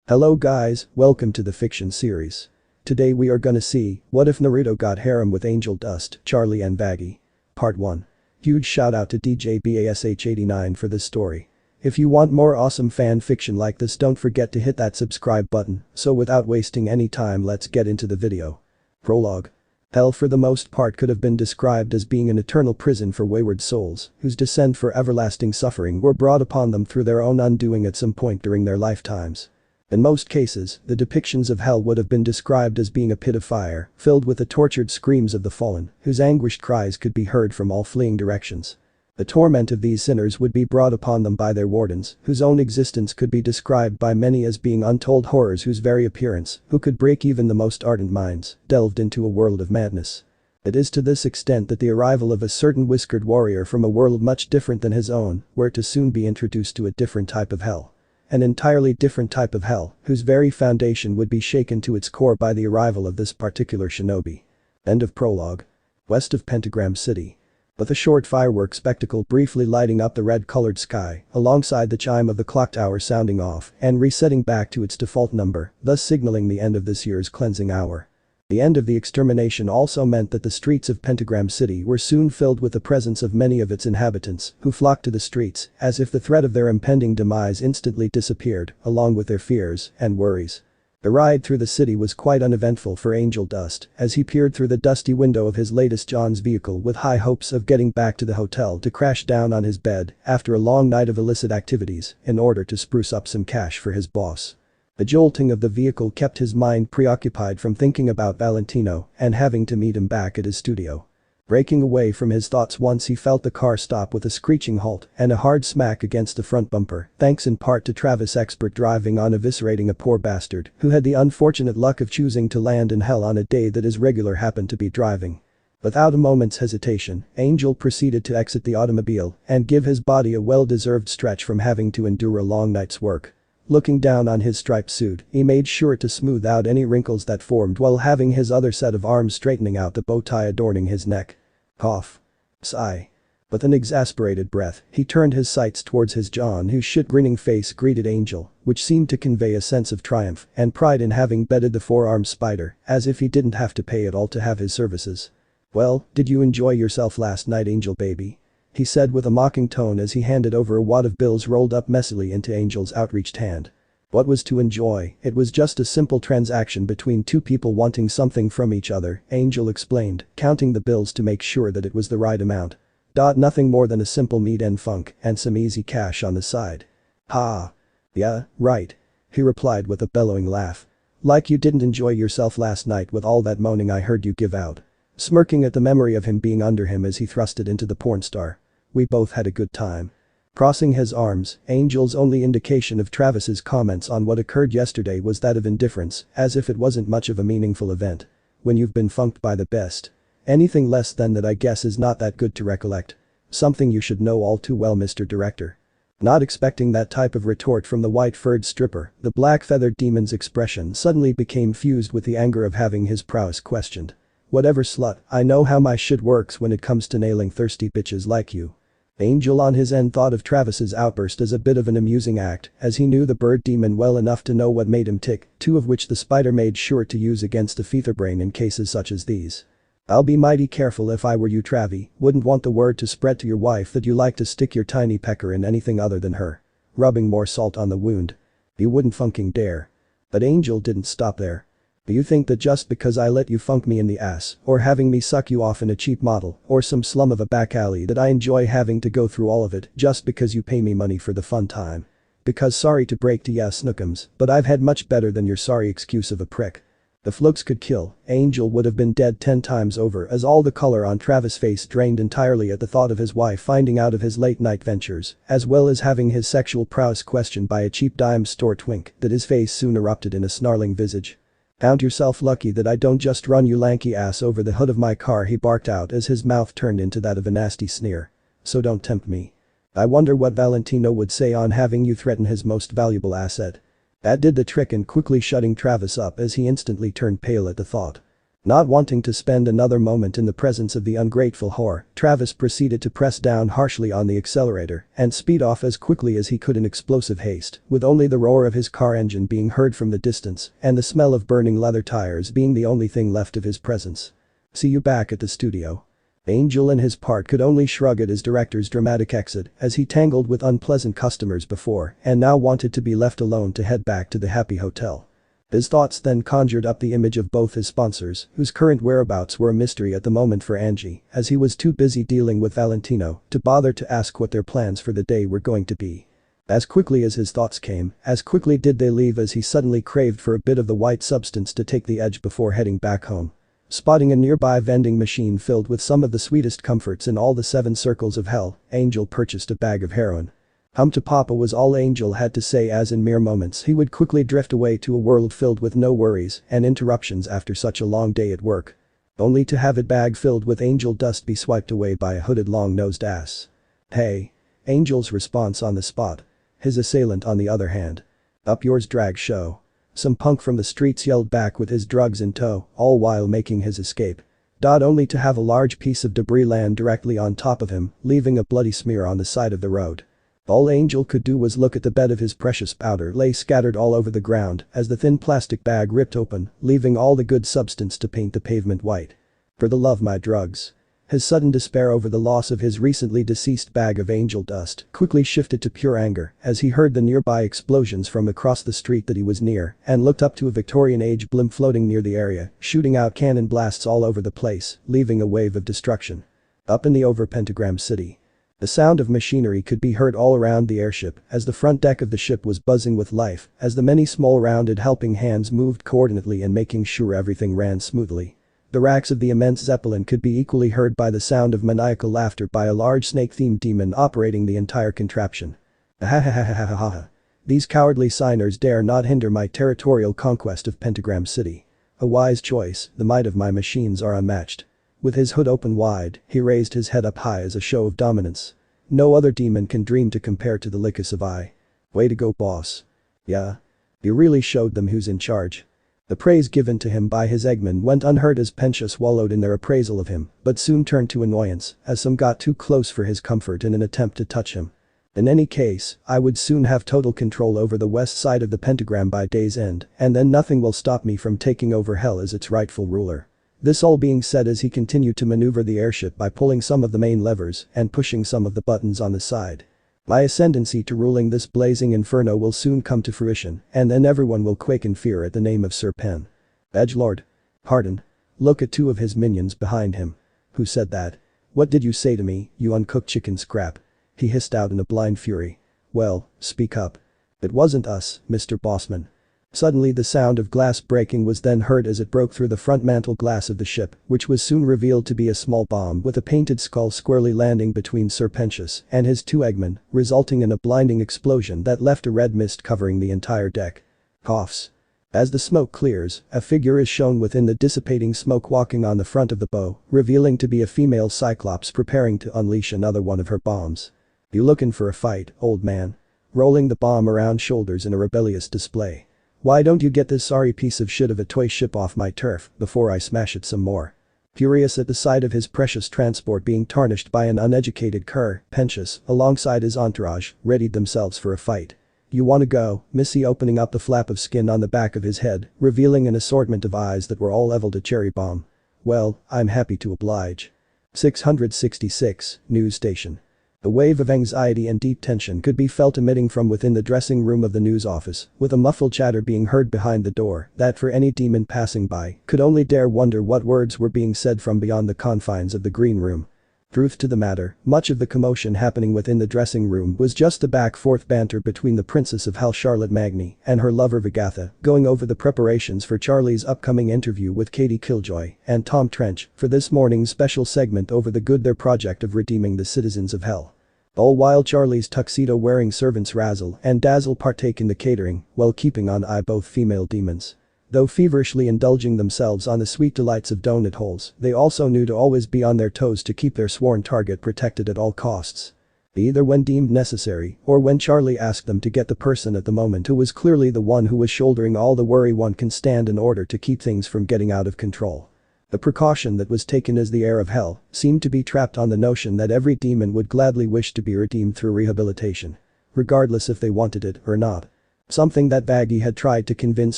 Hello guys, welcome to the fiction series. Today we are gonna see, what if Naruto got harem with Angel Dust, Charlie and Vaggie? Part 1. Huge shout out to DJBASH89 for this story. If you want more awesome fan fiction like this, don't forget to hit that subscribe button. So without wasting any time, let's get into the video. Prologue. Hell for the most part could have been described as being an eternal prison for wayward souls whose descent for everlasting suffering were brought upon them through their own undoing at some point during their lifetimes. In most cases, the depictions of hell would have been described as being a pit of fire, filled with the tortured screams of the fallen, whose anguished cries could be heard from all fleeing directions. The torment of these sinners would be brought upon them by their wardens, whose own existence could be described by many as being untold horrors whose very appearance, who could break even the most ardent minds, delved into a world of madness. It is to this extent that the arrival of a certain whiskered warrior from a world much different than his own were to soon be introduced to a different type of hell. An entirely different type of hell, whose very foundation would be shaken to its core by the arrival of this particular shinobi. End of prologue. West of Pentagram City. With a short firework spectacle briefly lighting up the red-colored sky, alongside the chime of the clock tower sounding off and resetting back to its default number, thus signaling the end of this year's cleansing hour. The end of the extermination also meant that the streets of Pentagram City were soon filled with the presence of many of its inhabitants, who flocked to the streets, as if the threat of their impending demise instantly disappeared, along with their fears and worries. The ride through the city was quite uneventful for Angel Dust, as he peered through the dusty window of his latest John's vehicle with high hopes of getting back to the hotel to crash down on his bed after a long night of illicit activities in order to spruce up some cash for his boss. The jolting of the vehicle kept his mind preoccupied from thinking about Valentino and having to meet him back at his studio. Breaking away from his thoughts once he felt the car stop with a screeching halt and a hard smack against the front bumper, thanks in part to Travis' expert driving on eviscerating a poor bastard who had the unfortunate luck of choosing to land in hell on a day that his regular happened to be driving. Without a moment's hesitation, Angel proceeded to exit the automobile and give his body a well-deserved stretch from having to endure a long night's work. Looking down on his striped suit, he made sure to smooth out any wrinkles that formed while having his other set of arms straightening out the bow tie adorning his neck. Cough. Sigh. With an exasperated breath, he turned his sights towards his John whose shit-grinning face greeted Angel, which seemed to convey a sense of triumph and pride in having bedded the four-armed spider, as if he didn't have to pay at all to have his services. "Well, did you enjoy yourself last night, Angel baby?" he said with a mocking tone as he handed over a wad of bills rolled up messily into Angel's outreached hand. What was to enjoy? It was just a simple transaction between two people wanting something from each other, Angel explained, counting the bills to make sure that it was the right amount. Nothing more than a simple meat and funk and some easy cash on the side. Ha. Yeah, right. He replied with a bellowing laugh. Like you didn't enjoy yourself last night with all that moaning I heard you give out. Smirking at the memory of him being under him as he thrusted into the porn star. We both had a good time. Crossing his arms, Angel's only indication of Travis's comments on what occurred yesterday was that of indifference, as if it wasn't much of a meaningful event. When you've been funked by the best. Anything less than that I guess is not that good to recollect. Something you should know all too well, Mr. Director. Not expecting that type of retort from the white-furred stripper, the black-feathered demon's expression suddenly became fused with the anger of having his prowess questioned. Whatever slut, I know how my shit works when it comes to nailing thirsty bitches like you. Angel on his end thought of Travis's outburst as a bit of an amusing act, as he knew the bird demon well enough to know what made him tick, two of which the spider made sure to use against a featherbrain in cases such as these. I'll be mighty careful if I were you, Travi, wouldn't want the word to spread to your wife that you like to stick your tiny pecker in anything other than her. Rubbing more salt on the wound. You wouldn't funking dare. But Angel didn't stop there. Do you think that just because I let you funk me in the ass, or having me suck you off in a cheap model, or some slum of a back alley that I enjoy having to go through all of it just because you pay me money for the fun time? Because sorry to break to ya snookums, but I've had much better than your sorry excuse of a prick. If looks could kill, Angel would have been dead 10 times over as all the color on Travis' face drained entirely at the thought of his wife finding out of his late-night ventures, as well as having his sexual prowess questioned by a cheap dime store twink that his face soon erupted in a snarling visage. Count yourself lucky that I don't just run you lanky ass over the hood of my car, he barked out as his mouth turned into that of a nasty sneer. So don't tempt me. I wonder what Valentino would say on having you threaten his most valuable asset. That did the trick in quickly shutting Travis up as he instantly turned pale at the thought. Not wanting to spend another moment in the presence of the ungrateful whore, Travis proceeded to press down harshly on the accelerator and speed off as quickly as he could in explosive haste, with only the roar of his car engine being heard from the distance and the smell of burning leather tires being the only thing left of his presence. See you back at the studio. Angel and his part could only shrug at his director's dramatic exit as he tangled with unpleasant customers before and now wanted to be left alone to head back to the happy hotel. His thoughts then conjured up the image of both his sponsors, whose current whereabouts were a mystery at the moment for Angie, as he was too busy dealing with Valentino to bother to ask what their plans for the day were going to be. As quickly as his thoughts came, as quickly did they leave as he suddenly craved for a bit of the white substance to take the edge before heading back home. Spotting a nearby vending machine filled with some of the sweetest comforts in all the 7 circles of hell, Angel purchased a bag of heroin. Hum to papa was all Angel had to say as in mere moments he would quickly drift away to a world filled with no worries and interruptions after such a long day at work. Only to have a bag filled with angel dust be swiped away by a hooded long-nosed ass. Hey. Angel's response on the spot. His assailant on the other hand. Up yours drag show. Some punk from the streets yelled back with his drugs in tow, all while making his escape. Only to have a large piece of debris land directly on top of him, leaving a bloody smear on the side of the road. All Angel could do was look at the bed of his precious powder lay scattered all over the ground as the thin plastic bag ripped open, leaving all the good substance to paint the pavement white. For the love my drugs. His sudden despair over the loss of his recently deceased bag of angel dust quickly shifted to pure anger as he heard the nearby explosions from across the street that he was near and looked up to a Victorian-age blimp floating near the area, shooting out cannon blasts all over the place, leaving a wave of destruction. Up in the over Pentagram City. The sound of machinery could be heard all around the airship as the front deck of the ship was buzzing with life as the many small rounded helping hands moved coordinately and making sure everything ran smoothly. The racks of the immense zeppelin could be equally heard by the sound of maniacal laughter by a large snake-themed demon operating the entire contraption. Ahahahahaha. These cowardly signers dare not hinder my territorial conquest of Pentagram City. A wise choice, the might of my machines are unmatched. With his hood open wide, he raised his head up high as a show of dominance. No other demon can dream to compare to the Lickus of I. Way to go boss. Yeah. You really showed them who's in charge. The praise given to him by his Eggman went unheard as Pencha wallowed in their appraisal of him, but soon turned to annoyance as some got too close for his comfort in an attempt to touch him. In any case, I would soon have total control over the west side of the pentagram by day's end, and then nothing will stop me from taking over hell as its rightful ruler. This all being said as he continued to maneuver the airship by pulling some of the main levers and pushing some of the buttons on the side. My ascendancy to ruling this blazing inferno will soon come to fruition, and then everyone will quake in fear at the name of Sir Pen. Edgelord. Pardon. Look at 2 of his minions behind him. Who said that? What did you say to me, you uncooked chicken scrap? He hissed out in a blind fury. Well, speak up. It wasn't us, Mr. Bossman. Suddenly the sound of glass breaking was then heard as it broke through the front mantle glass of the ship, which was soon revealed to be a small bomb with a painted skull squarely landing between Sir Pencha and his 2 Eggmen, resulting in a blinding explosion that left a red mist covering the entire deck. Coughs. As the smoke clears, a figure is shown within the dissipating smoke walking on the front of the bow, revealing to be a female Cyclops preparing to unleash another one of her bombs. You looking for a fight, old man? Rolling the bomb around shoulders in a rebellious display. Why don't you get this sorry piece of shit of a toy ship off my turf before I smash it some more? Furious at the sight of his precious transport being tarnished by an uneducated cur, Pencha, alongside his entourage, readied themselves for a fight. You wanna go, Missy opening up the flap of skin on the back of his head, revealing an assortment of eyes that were all leveled at Cherry Bomb. Well, I'm happy to oblige. 666, News Station. A wave of anxiety and deep tension could be felt emitting from within the dressing room of the news office, with a muffled chatter being heard behind the door that for any demon passing by could only dare wonder what words were being said from beyond the confines of the green room. Truth to the matter, much of the commotion happening within the dressing room was just the back-forth banter between the Princess of Hell Charlotte Magny and her lover Vagatha, going over the preparations for Charlie's upcoming interview with Katie Killjoy and Tom Trench for this morning's special segment over the Good Their project of redeeming the citizens of Hell. All while Charlie's tuxedo-wearing servants razzle and dazzle partake in the catering while keeping on eye both female demons. Though feverishly indulging themselves on the sweet delights of donut holes, they also knew to always be on their toes to keep their sworn target protected at all costs. Either when deemed necessary or when Charlie asked them to get the person at the moment who was clearly the one who was shouldering all the worry one can stand in order to keep things from getting out of control. The precaution that was taken as the heir of hell seemed to be trapped on the notion that every demon would gladly wish to be redeemed through rehabilitation. Regardless if they wanted it or not. Something that Vaggie had tried to convince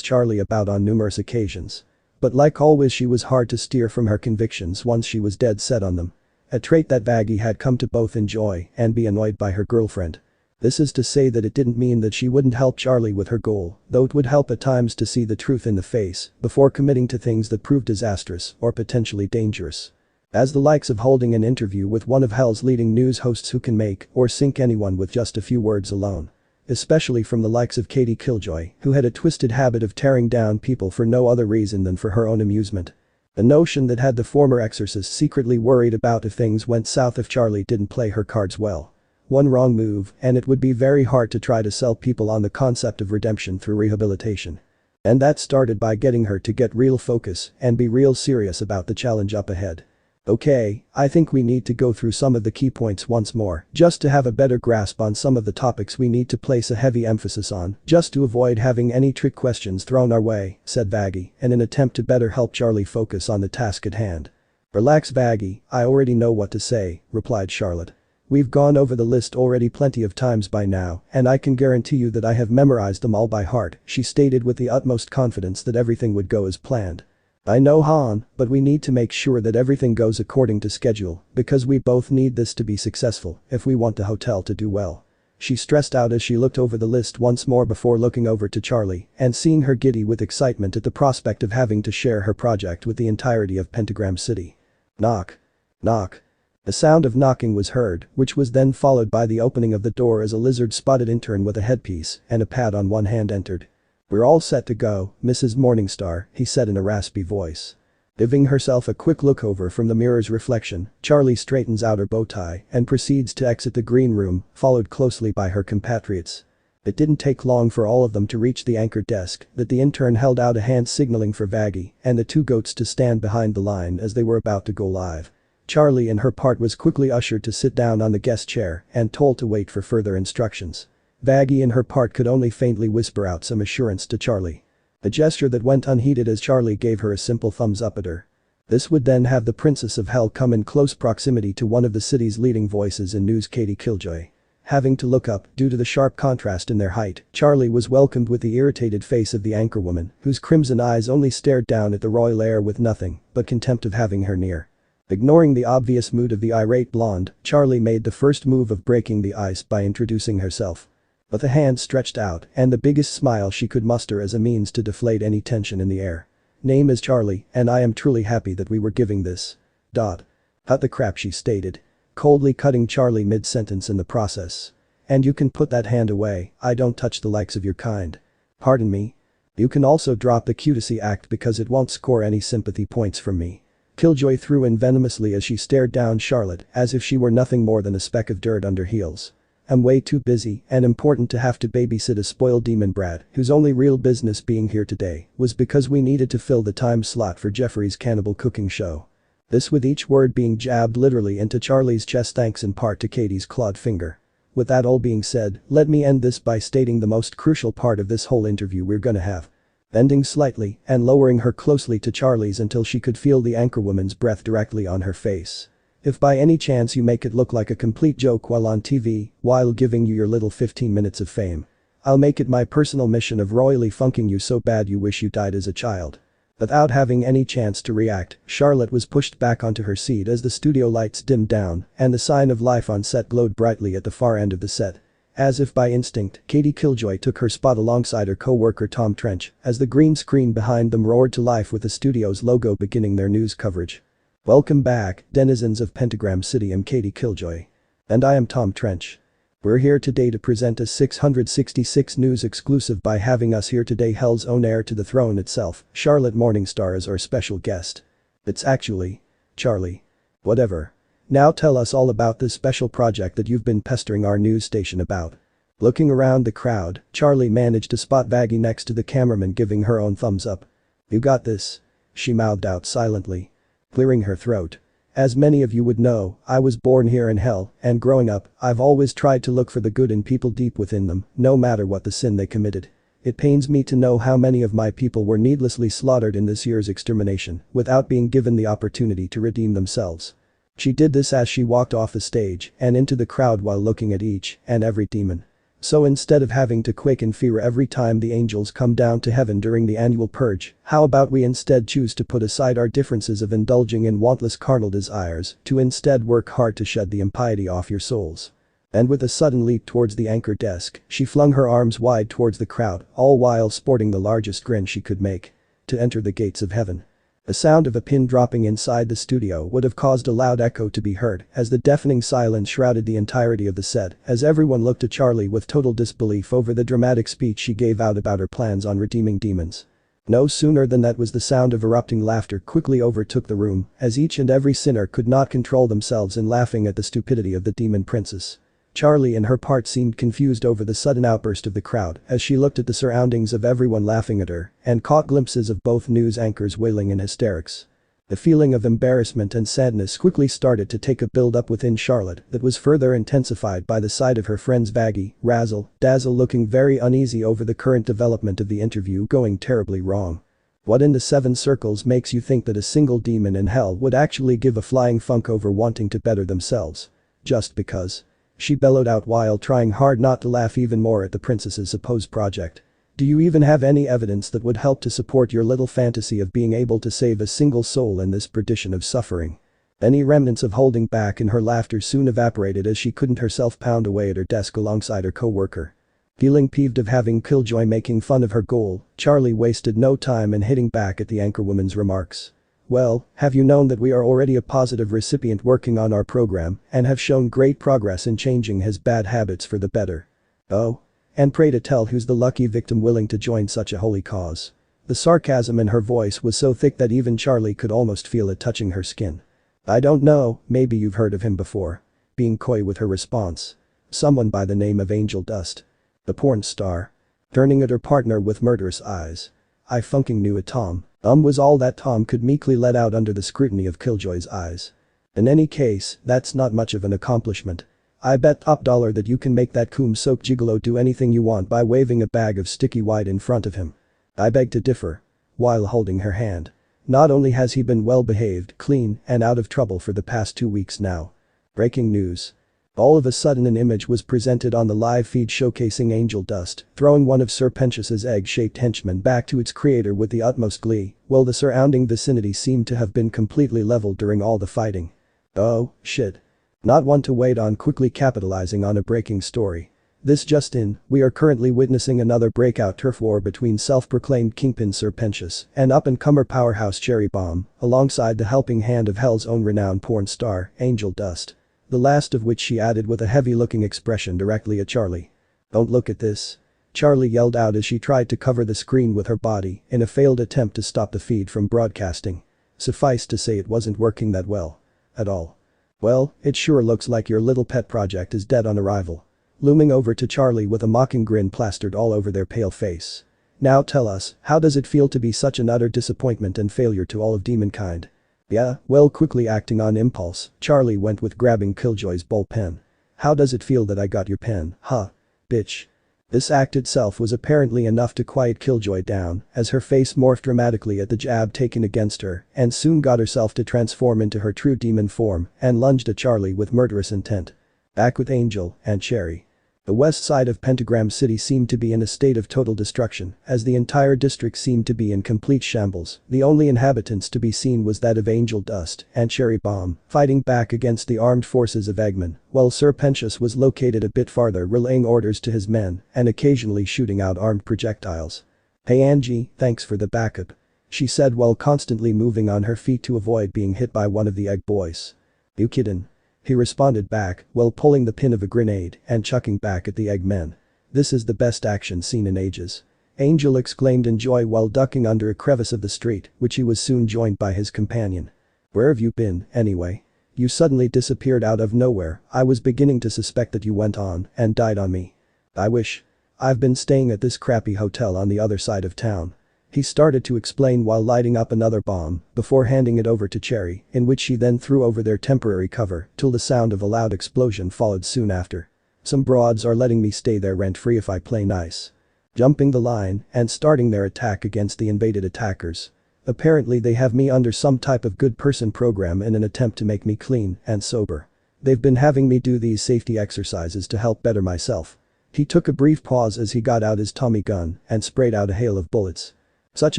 Charlie about on numerous occasions. But like always, she was hard to steer from her convictions once she was dead set on them. A trait that Vaggie had come to both enjoy and be annoyed by her girlfriend. This is to say that it didn't mean that she wouldn't help Charlie with her goal, though it would help at times to see the truth in the face before committing to things that proved disastrous or potentially dangerous. As the likes of holding an interview with one of Hell's leading news hosts who can make or sink anyone with just a few words alone. Especially from the likes of Katie Killjoy, who had a twisted habit of tearing down people for no other reason than for her own amusement. A notion that had the former exorcist secretly worried about if things went south if Charlie didn't play her cards well. One wrong move, and it would be very hard to try to sell people on the concept of redemption through rehabilitation. And that started by getting her to get real focus and be real serious about the challenge up ahead. Okay, I think we need to go through some of the key points once more, just to have a better grasp on some of the topics we need to place a heavy emphasis on, just to avoid having any trick questions thrown our way, said Vaggie, in an attempt to better help Charlie focus on the task at hand. Relax Vaggie, I already know what to say, replied Charlotte. We've gone over the list already plenty of times by now, and I can guarantee you that I have memorized them all by heart, she stated with the utmost confidence that everything would go as planned. I know Han, but we need to make sure that everything goes according to schedule, because we both need this to be successful if we want the hotel to do well. She stressed out as she looked over the list once more before looking over to Charlie and seeing her giddy with excitement at the prospect of having to share her project with the entirety of Pentagram City. Knock. Knock. The sound of knocking was heard, which was then followed by the opening of the door as a lizard-spotted intern with a headpiece and a pad on one hand entered. We're all set to go, Mrs. Morningstar, he said in a raspy voice. Giving herself a quick look over from the mirror's reflection, Charlie straightens out her bow tie and proceeds to exit the green room, followed closely by her compatriots. It didn't take long for all of them to reach the anchor desk that the intern held out a hand signaling for Vaggie and the two goats to stand behind the line as they were about to go live. Charlie in her part was quickly ushered to sit down on the guest chair and told to wait for further instructions. Vaggie in her part could only faintly whisper out some assurance to Charlie. A gesture that went unheeded as Charlie gave her a simple thumbs up at her. This would then have the Princess of Hell come in close proximity to one of the city's leading voices in news, Katie Killjoy. Having to look up due to the sharp contrast in their height, Charlie was welcomed with the irritated face of the anchorwoman, whose crimson eyes only stared down at the royal heir with nothing but contempt of having her near. Ignoring the obvious mood of the irate blonde, Charlie made the first move of breaking the ice by introducing herself. With a hand stretched out and the biggest smile she could muster as a means to deflate any tension in the air. Name is Charlie, and I am truly happy that we were giving this. Cut the crap, she stated. Coldly cutting Charlie mid-sentence in the process. And you can put that hand away, I don't touch the likes of your kind. Pardon me? You can also drop the cutacy act because it won't score any sympathy points from me. Killjoy threw in venomously as she stared down Charlotte as if she were nothing more than a speck of dirt under heels. I'm way too busy and important to have to babysit a spoiled demon brat whose only real business being here today was because we needed to fill the time slot for Jeffrey's cannibal cooking show. This with each word being jabbed literally into Charlie's chest thanks in part to Katie's clawed finger. With that all being said, let me end this by stating the most crucial part of this whole interview we're gonna have. Bending slightly and lowering her closely to Charlie's until she could feel the anchorwoman's breath directly on her face. If by any chance you make it look like a complete joke while on TV, while giving you your little 15 minutes of fame, I'll make it my personal mission of royally funking you so bad you wish you died as a child. Without having any chance to react, Charlotte was pushed back onto her seat as the studio lights dimmed down and the sign of life on set glowed brightly at the far end of the set. As if by instinct, Katie Killjoy took her spot alongside her co-worker Tom Trench as the green screen behind them roared to life with the studio's logo beginning their news coverage. Welcome back, denizens of Pentagram City. I'm Katie Killjoy. And I am Tom Trench. We're here today to present a 666 news exclusive by having us here today Hell's own heir to the throne itself, Charlotte Morningstar as our special guest. It's actually Charlie. Whatever. Now tell us all about this special project that you've been pestering our news station about. Looking around the crowd, Charlie managed to spot Vaggie next to the cameraman giving her own thumbs up. You got this. She mouthed out silently. Clearing her throat. As many of you would know, I was born here in Hell, and growing up, I've always tried to look for the good in people deep within them, no matter what the sin they committed. It pains me to know how many of my people were needlessly slaughtered in this year's extermination without being given the opportunity to redeem themselves. She did this as she walked off the stage and into the crowd while looking at each and every demon. So instead of having to quake in fear every time the angels come down to heaven during the annual purge, how about we instead choose to put aside our differences of indulging in wantless carnal desires to instead work hard to shed the impiety off your souls. And with a sudden leap towards the anchor desk, she flung her arms wide towards the crowd, all while sporting the largest grin she could make. To enter the gates of heaven. The sound of a pin dropping inside the studio would have caused a loud echo to be heard as the deafening silence shrouded the entirety of the set as everyone looked at Charlie with total disbelief over the dramatic speech she gave out about her plans on redeeming demons. No sooner than that was the sound of erupting laughter quickly overtook the room as each and every sinner could not control themselves in laughing at the stupidity of the demon princess. Charlie in her part seemed confused over the sudden outburst of the crowd as she looked at the surroundings of everyone laughing at her and caught glimpses of both news anchors wailing in hysterics. The feeling of embarrassment and sadness quickly started to take a build-up within Charlotte that was further intensified by the sight of her friends Vaggie, Razzle, Dazzle looking very uneasy over the current development of the interview going terribly wrong. What in the seven circles makes you think that a single demon in hell would actually give a flying funk over wanting to better themselves? Just because. She bellowed out while trying hard not to laugh even more at the princess's supposed project. Do you even have any evidence that would help to support your little fantasy of being able to save a single soul in this perdition of suffering? Any remnants of holding back in her laughter soon evaporated as she couldn't herself pound away at her desk alongside her co-worker. Feeling peeved of having Killjoy making fun of her goal, Charlie wasted no time in hitting back at the anchorwoman's remarks. Well, have you known that we are already a positive recipient working on our program and have shown great progress in changing his bad habits for the better? Oh? And pray to tell who's the lucky victim willing to join such a holy cause. The sarcasm in her voice was so thick that even Charlie could almost feel it touching her skin. I don't know, maybe you've heard of him before. Being coy with her response. Someone by the name of Angel Dust. The porn star. Turning at her partner with murderous eyes. I fucking knew it, Tom. Was all that Tom could meekly let out under the scrutiny of Killjoy's eyes. In any case, that's not much of an accomplishment. I bet top dollar that you can make that cum-soaked gigolo do anything you want by waving a bag of sticky white in front of him. I beg to differ. While holding her hand. Not only has he been well behaved, clean, and out of trouble for the past 2 weeks now. Breaking news. All of a sudden an image was presented on the live feed showcasing Angel Dust throwing one of Sir Pentius's egg-shaped henchmen back to its creator with the utmost glee, while the surrounding vicinity seemed to have been completely leveled during all the fighting. Oh, shit. Not one to wait on quickly capitalizing on a breaking story. This just in, we are currently witnessing another breakout turf war between self-proclaimed kingpin Sir Pentius and up-and-comer powerhouse Cherry Bomb, alongside the helping hand of Hell's own renowned porn star, Angel Dust. The last of which she added with a heavy-looking expression directly at Charlie. Don't look at this. Charlie yelled out as she tried to cover the screen with her body in a failed attempt to stop the feed from broadcasting. Suffice to say it wasn't working that well. At all. Well, it sure looks like your little pet project is dead on arrival. Looming over to Charlie with a mocking grin plastered all over their pale face. Now tell us, how does it feel to be such an utter disappointment and failure to all of demonkind? Yeah, well, quickly acting on impulse, Charlie went with grabbing Killjoy's ball pen. How does it feel that I got your pen, huh? Bitch. This act itself was apparently enough to quiet Killjoy down as her face morphed dramatically at the jab taken against her and soon got herself to transform into her true demon form and lunged at Charlie with murderous intent. Back with Angel and Cherry. The west side of Pentagram City seemed to be in a state of total destruction as the entire district seemed to be in complete shambles. The only inhabitants to be seen was that of Angel Dust and Cherry Bomb fighting back against the armed forces of Eggman, while Sir Pentius was located a bit farther relaying orders to his men and occasionally shooting out armed projectiles. Hey Angie, thanks for the backup. She said while constantly moving on her feet to avoid being hit by one of the egg boys. You kiddin'? He responded back while pulling the pin of a grenade and chucking back at the Eggmen. This is the best action seen in ages. Angel exclaimed in joy while ducking under a crevice of the street, which he was soon joined by his companion. Where have you been, anyway? You suddenly disappeared out of nowhere. I was beginning to suspect that you went on and died on me. I wish. I've been staying at this crappy hotel on the other side of town. He started to explain while lighting up another bomb before handing it over to Cherry, in which she then threw over their temporary cover till the sound of a loud explosion followed soon after. Some broads are letting me stay there rent-free if I play nice. jumping the line and starting their attack against the invaded attackers. Apparently they have me under some type of good person program in an attempt to make me clean and sober. They've been having me do these safety exercises to help better myself. He took a brief pause as he got out his Tommy gun and sprayed out a hail of bullets. Such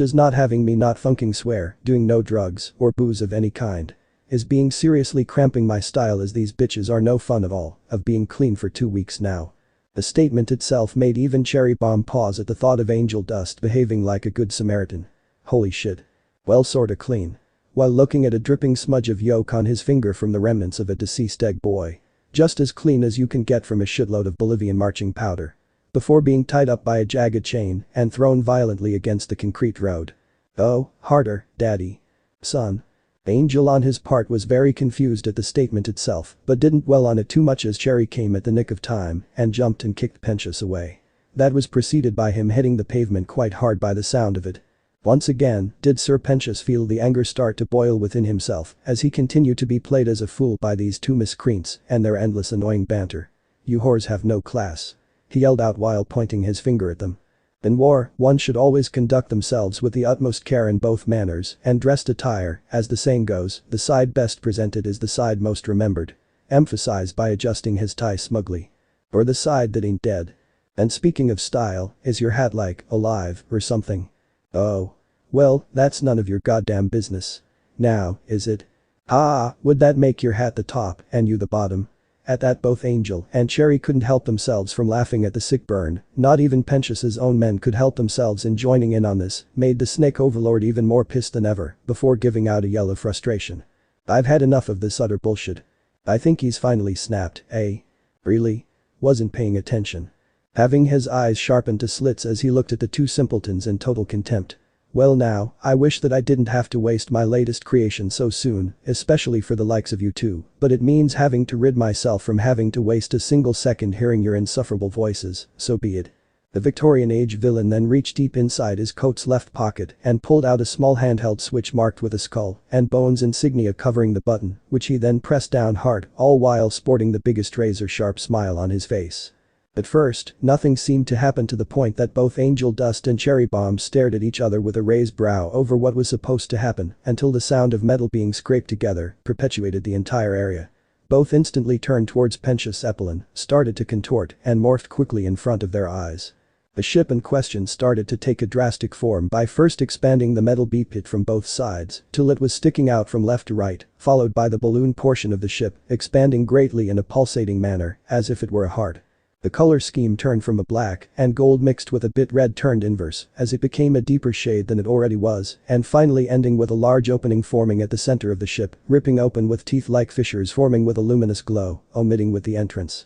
as not having me not funking swear, doing no drugs or booze of any kind. Is being seriously cramping my style as these bitches are no fun at all, of being clean for 2 weeks now. The statement itself made even Cherry Bomb pause at the thought of Angel Dust behaving like a good Samaritan. Holy shit. Well, sorta clean. While looking at a dripping smudge of yolk on his finger from the remnants of a deceased egg boy. Just as clean as you can get from a shitload of Bolivian marching powder. Before being tied up by a jagged chain and thrown violently against the concrete road. Oh, harder, daddy. Son. Angel on his part was very confused at the statement itself but didn't dwell on it too much as Cherry came at the nick of time and jumped and kicked Penchus away. That was preceded by him hitting the pavement quite hard by the sound of it. Once again, did Sir Penchus feel the anger start to boil within himself as he continued to be played as a fool by these two miscreants and their endless annoying banter. You whores have no class. He yelled out while pointing his finger at them. In war, one should always conduct themselves with the utmost care in both manners and dressed attire, as the saying goes, the side best presented is the side most remembered. Emphasized by adjusting his tie smugly. Or the side that ain't dead. And speaking of style, is your hat like, alive, or something? Oh. Well, that's none of your goddamn business. Now, is it? Ah, would that make your hat the top and you the bottom? At that both Angel and Cherry couldn't help themselves from laughing at the sick burn, not even Penchus's own men could help themselves in joining in on this, made the snake overlord even more pissed than ever, before giving out a yell of frustration. I've had enough of this utter bullshit. I think he's finally snapped, eh? Really? Wasn't paying attention. Having his eyes sharpened to slits as he looked at the two simpletons in total contempt. Well now, I wish that I didn't have to waste my latest creation so soon, especially for the likes of you two, but it means having to rid myself from having to waste a single second hearing your insufferable voices, so be it. The Victorian age villain then reached deep inside his coat's left pocket and pulled out a small handheld switch marked with a skull and bones insignia covering the button, which he then pressed down hard, all while sporting the biggest razor-sharp smile on his face. At first, nothing seemed to happen to the point that both Angel Dust and Cherry Bomb stared at each other with a raised brow over what was supposed to happen until the sound of metal being scraped together perpetuated the entire area. Both instantly turned towards Penchus Zeppelin, started to contort and morphed quickly in front of their eyes. The ship in question started to take a drastic form by first expanding the metal beep pit from both sides till it was sticking out from left to right, followed by the balloon portion of the ship expanding greatly in a pulsating manner as if it were a heart. The color scheme turned from a black and gold mixed with a bit red turned inverse as it became a deeper shade than it already was and finally ending with a large opening forming at the center of the ship, ripping open with teeth-like fissures forming with a luminous glow, omitting with the entrance.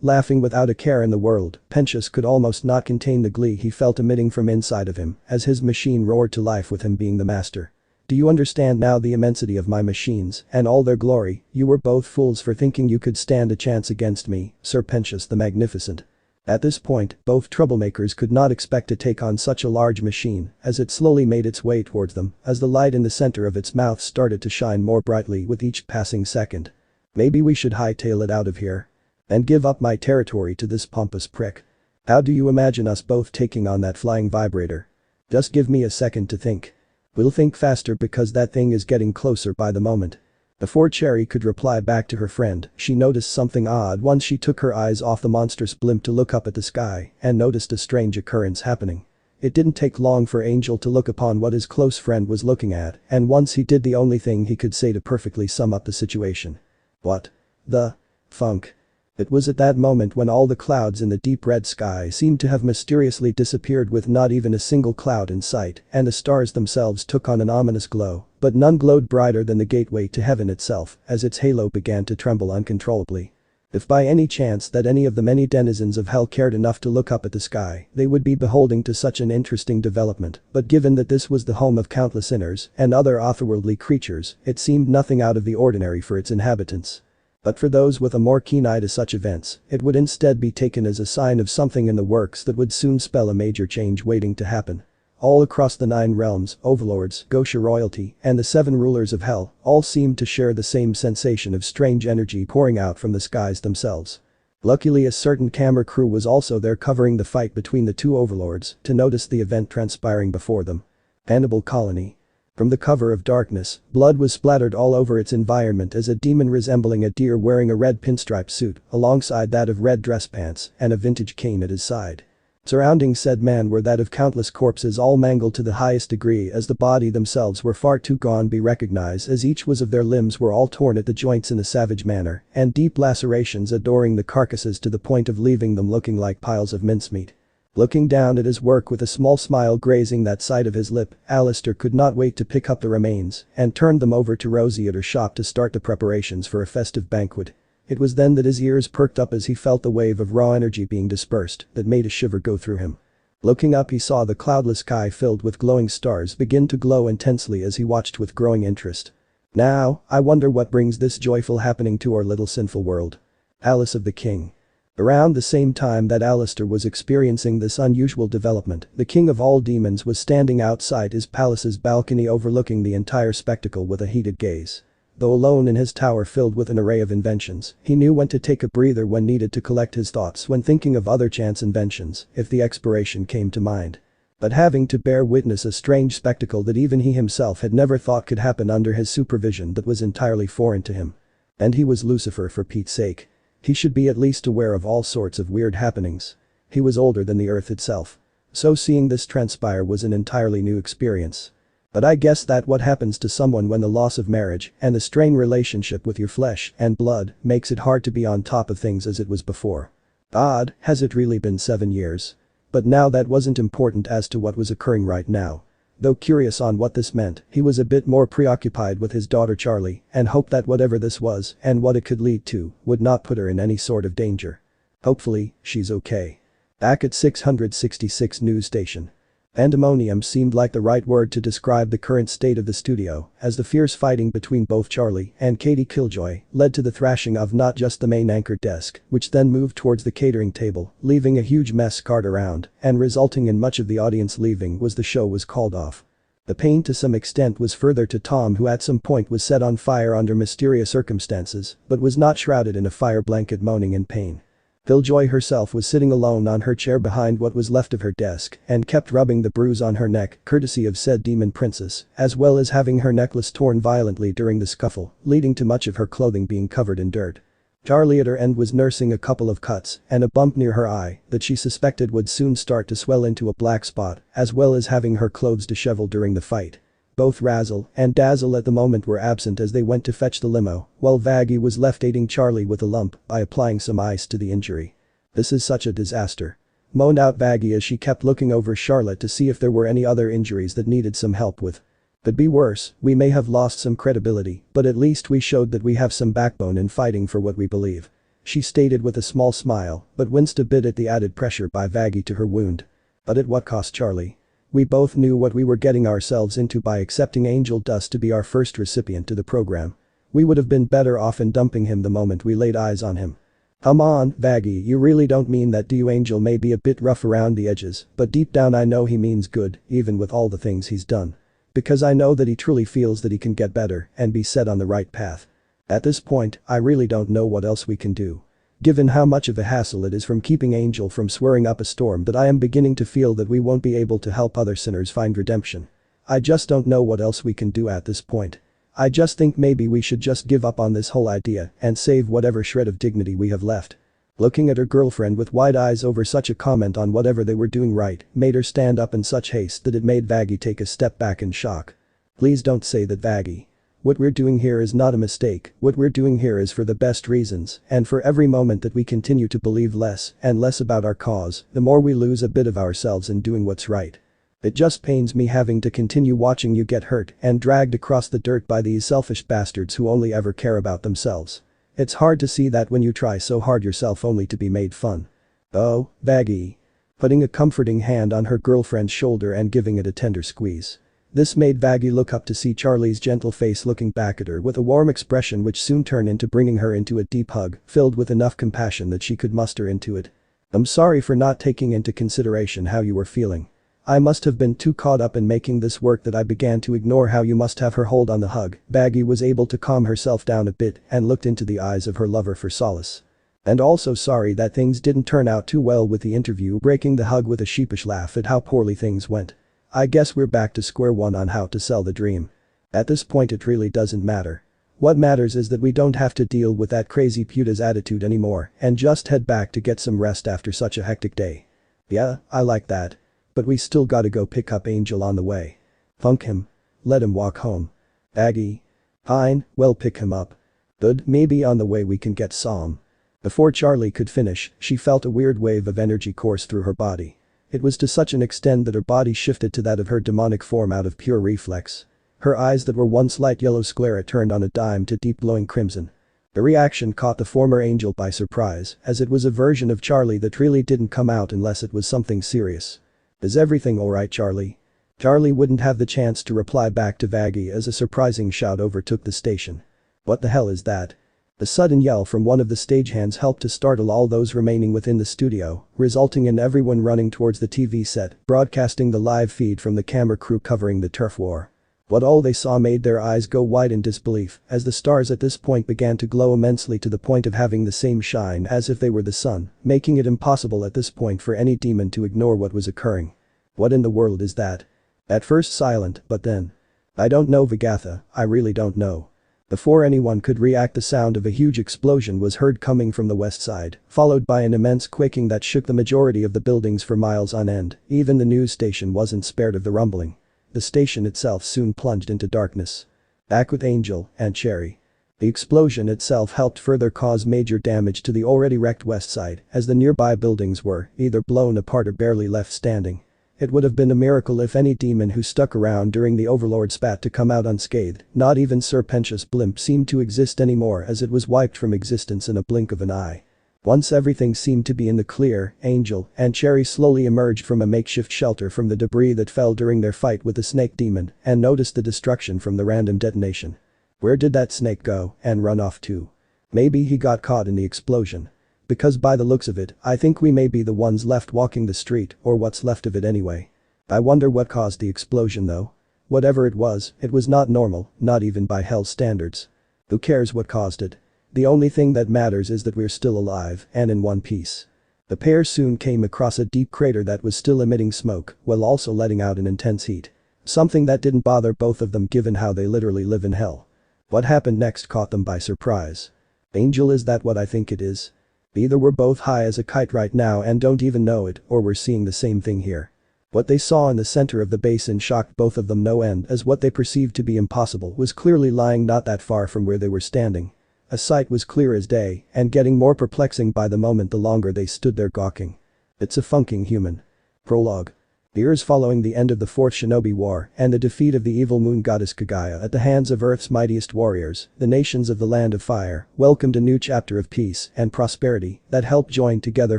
Laughing without a care in the world, Penchus could almost not contain the glee he felt emitting from inside of him as his machine roared to life with him being the master. Do you understand now the immensity of my machines and all their glory? You were both fools for thinking you could stand a chance against me, Sir Penchus the Magnificent. At this point, both troublemakers could not expect to take on such a large machine as it slowly made its way towards them as the light in the center of its mouth started to shine more brightly with each passing second. Maybe we should hightail it out of here. And give up my territory to this pompous prick. How do you imagine us both taking on that flying vibrator? Just give me a second to think. We'll think faster because that thing is getting closer by the moment. Before Cherry could reply back to her friend, she noticed something odd once she took her eyes off the monstrous blimp to look up at the sky and noticed a strange occurrence happening. It didn't take long for Angel to look upon what his close friend was looking at, and once he did the only thing he could say to perfectly sum up the situation. What the funk? It was at that moment when all the clouds in the deep red sky seemed to have mysteriously disappeared with not even a single cloud in sight and the stars themselves took on an ominous glow, but none glowed brighter than the gateway to heaven itself as its halo began to tremble uncontrollably. If by any chance that any of the many denizens of hell cared enough to look up at the sky, they would be beholding to such an interesting development, but given that this was the home of countless sinners and other otherworldly creatures, it seemed nothing out of the ordinary for its inhabitants. But for those with a more keen eye to such events, it would instead be taken as a sign of something in the works that would soon spell a major change waiting to happen. All across the 9 realms, overlords, Gosha royalty, and the 7 rulers of hell all seemed to share the same sensation of strange energy pouring out from the skies themselves. Luckily a certain camera crew was also there covering the fight between the two overlords to notice the event transpiring before them. Cannibal colony. From the cover of darkness, blood was splattered all over its environment as a demon resembling a deer wearing a red pinstripe suit alongside that of red dress pants and a vintage cane at his side. Surrounding said man were that of countless corpses all mangled to the highest degree as the body themselves were far too gone be recognized as each was of their limbs were all torn at the joints in a savage manner and deep lacerations adoring the carcasses to the point of leaving them looking like piles of mincemeat. Looking down at his work with a small smile grazing that side of his lip, Alistair could not wait to pick up the remains and turn them over to Rosie at her shop to start the preparations for a festive banquet. It was then that his ears perked up as he felt the wave of raw energy being dispersed that made a shiver go through him. Looking up he saw the cloudless sky filled with glowing stars begin to glow intensely as he watched with growing interest. Now, I wonder what brings this joyful happening to our little sinful world. Palace of the King. Around the same time that Alistair was experiencing this unusual development, the king of all demons was standing outside his palace's balcony overlooking the entire spectacle with a heated gaze. Though alone in his tower filled with an array of inventions, he knew when to take a breather when needed to collect his thoughts when thinking of other chance inventions if the expiration came to mind. But having to bear witness a strange spectacle that even he himself had never thought could happen under his supervision that was entirely foreign to him. And he was Lucifer for Pete's sake. He should be at least aware of all sorts of weird happenings. He was older than the earth itself. So seeing this transpire was an entirely new experience. But I guess that what happens to someone when the loss of marriage and the strained relationship with your flesh and blood makes it hard to be on top of things as it was before. Odd, has it really been 7 years? But now that wasn't important as to what was occurring right now. Though curious on what this meant, he was a bit more preoccupied with his daughter Charlie and hoped that whatever this was and what it could lead to would not put her in any sort of danger. Hopefully, she's okay. Back at 666 news station. Pandemonium seemed like the right word to describe the current state of the studio as the fierce fighting between both Charlie and Katie Killjoy led to the thrashing of not just the main anchor desk which then moved towards the catering table leaving a huge mess scarred around and resulting in much of the audience leaving was the show was called off. The pain to some extent was further to Tom who at some point was set on fire under mysterious circumstances but was not shrouded in a fire blanket moaning in pain. Killjoy herself was sitting alone on her chair behind what was left of her desk and kept rubbing the bruise on her neck courtesy of said demon princess as well as having her necklace torn violently during the scuffle leading to much of her clothing being covered in dirt. Charlie at her end was nursing a couple of cuts and a bump near her eye that she suspected would soon start to swell into a black spot as well as having her clothes disheveled during the fight. Both Razzle and Dazzle at the moment were absent as they went to fetch the limo, while Vaggie was left aiding Charlie with a lump by applying some ice to the injury. This is such a disaster. Moaned out Vaggie as she kept looking over Charlotte to see if there were any other injuries that needed some help with. Could be worse, we may have lost some credibility, but at least we showed that we have some backbone in fighting for what we believe. She stated with a small smile, but winced a bit at the added pressure by Vaggie to her wound. But at what cost, Charlie? We both knew what we were getting ourselves into by accepting Angel Dust to be our first recipient to the program. We would have been better off in dumping him the moment we laid eyes on him. Come on, Vaggie, you really don't mean that, do you? Angel may be a bit rough around the edges, but deep down I know he means good, even with all the things he's done. Because I know that he truly feels that he can get better and be set on the right path. At this point, I really don't know what else we can do. Given how much of a hassle it is from keeping Angel from swearing up a storm that I am beginning to feel that we won't be able to help other sinners find redemption. I just don't know what else we can do at this point. I just think maybe we should just give up on this whole idea and save whatever shred of dignity we have left. Looking at her girlfriend with wide eyes over such a comment on whatever they were doing right made her stand up in such haste that it made Vaggie take a step back in shock. Please don't say that, Vaggie. What we're doing here is not a mistake, what we're doing here is for the best reasons, and for every moment that we continue to believe less and less about our cause, the more we lose a bit of ourselves in doing what's right. It just pains me having to continue watching you get hurt and dragged across the dirt by these selfish bastards who only ever care about themselves. It's hard to see that when you try so hard yourself only to be made fun. Oh, Vaggie. Putting a comforting hand on her girlfriend's shoulder and giving it a tender squeeze. This made Vaggie look up to see Charlie's gentle face looking back at her with a warm expression which soon turned into bringing her into a deep hug filled with enough compassion that she could muster into it. I'm sorry for not taking into consideration how you were feeling. I must have been too caught up in making this work that I began to ignore how you must have her hold on the hug. Vaggie was able to calm herself down a bit and looked into the eyes of her lover for solace. And also sorry that things didn't turn out too well with the interview, breaking the hug with a sheepish laugh at how poorly things went. I guess we're back to square one on how to sell the dream. At this point it really doesn't matter. What matters is that we don't have to deal with that crazy puta's attitude anymore and just head back to get some rest after such a hectic day. Yeah, I like that. But we still gotta go pick up Angel on the way. Funk him. Let him walk home. Vaggie. Fine, well pick him up. Good, maybe on the way we can get some. Before Charlie could finish, she felt a weird wave of energy course through her body. It was to such an extent that her body shifted to that of her demonic form out of pure reflex. Her eyes that were once light yellow sclera turned on a dime to deep glowing crimson. The reaction caught the former angel by surprise, as it was a version of Charlie that really didn't come out unless it was something serious. Is everything alright, Charlie? Charlie wouldn't have the chance to reply back to Vaggie as a surprising shout overtook the station. What the hell is that? A sudden yell from one of the stagehands helped to startle all those remaining within the studio, resulting in everyone running towards the TV set, broadcasting the live feed from the camera crew covering the turf war. What all they saw made their eyes go wide in disbelief, as the stars at this point began to glow immensely to the point of having the same shine as if they were the sun, making it impossible at this point for any demon to ignore what was occurring. What in the world is that? At first silent, but then. I don't know, Vagatha, I really don't know. Before anyone could react, the sound of a huge explosion was heard coming from the west side, followed by an immense quaking that shook the majority of the buildings for miles on end. Even the news station wasn't spared of the rumbling. The station itself soon plunged into darkness. Back with Angel and Cherry. The explosion itself helped further cause major damage to the already wrecked west side, as the nearby buildings were either blown apart or barely left standing. It would have been a miracle if any demon who stuck around during the Overlord spat to come out unscathed. Not even Sir Pentious Blimp seemed to exist anymore, as it was wiped from existence in a blink of an eye. Once everything seemed to be in the clear, Angel and Cherry slowly emerged from a makeshift shelter from the debris that fell during their fight with the snake demon and noticed the destruction from the random detonation. Where did that snake go and run off to? Maybe he got caught in the explosion. Because by the looks of it, I think we may be the ones left walking the street, or what's left of it anyway. I wonder what caused the explosion though. Whatever it was not normal, not even by Hell's standards. Who cares what caused it? The only thing that matters is that we're still alive and in one piece. The pair soon came across a deep crater that was still emitting smoke while also letting out an intense heat. Something that didn't bother both of them given how they literally live in hell. What happened next caught them by surprise. Angel, is that what I think it is? Either we're both high as a kite right now and don't even know it, or we're seeing the same thing here. What they saw in the center of the basin shocked both of them no end, as what they perceived to be impossible was clearly lying not that far from where they were standing. A sight was clear as day and getting more perplexing by the moment the longer they stood there gawking. It's a funking human. Prologue. Years following the end of the Fourth Shinobi War and the defeat of the evil moon goddess Kaguya at the hands of Earth's mightiest warriors, the nations of the Land of Fire welcomed a new chapter of peace and prosperity that helped join together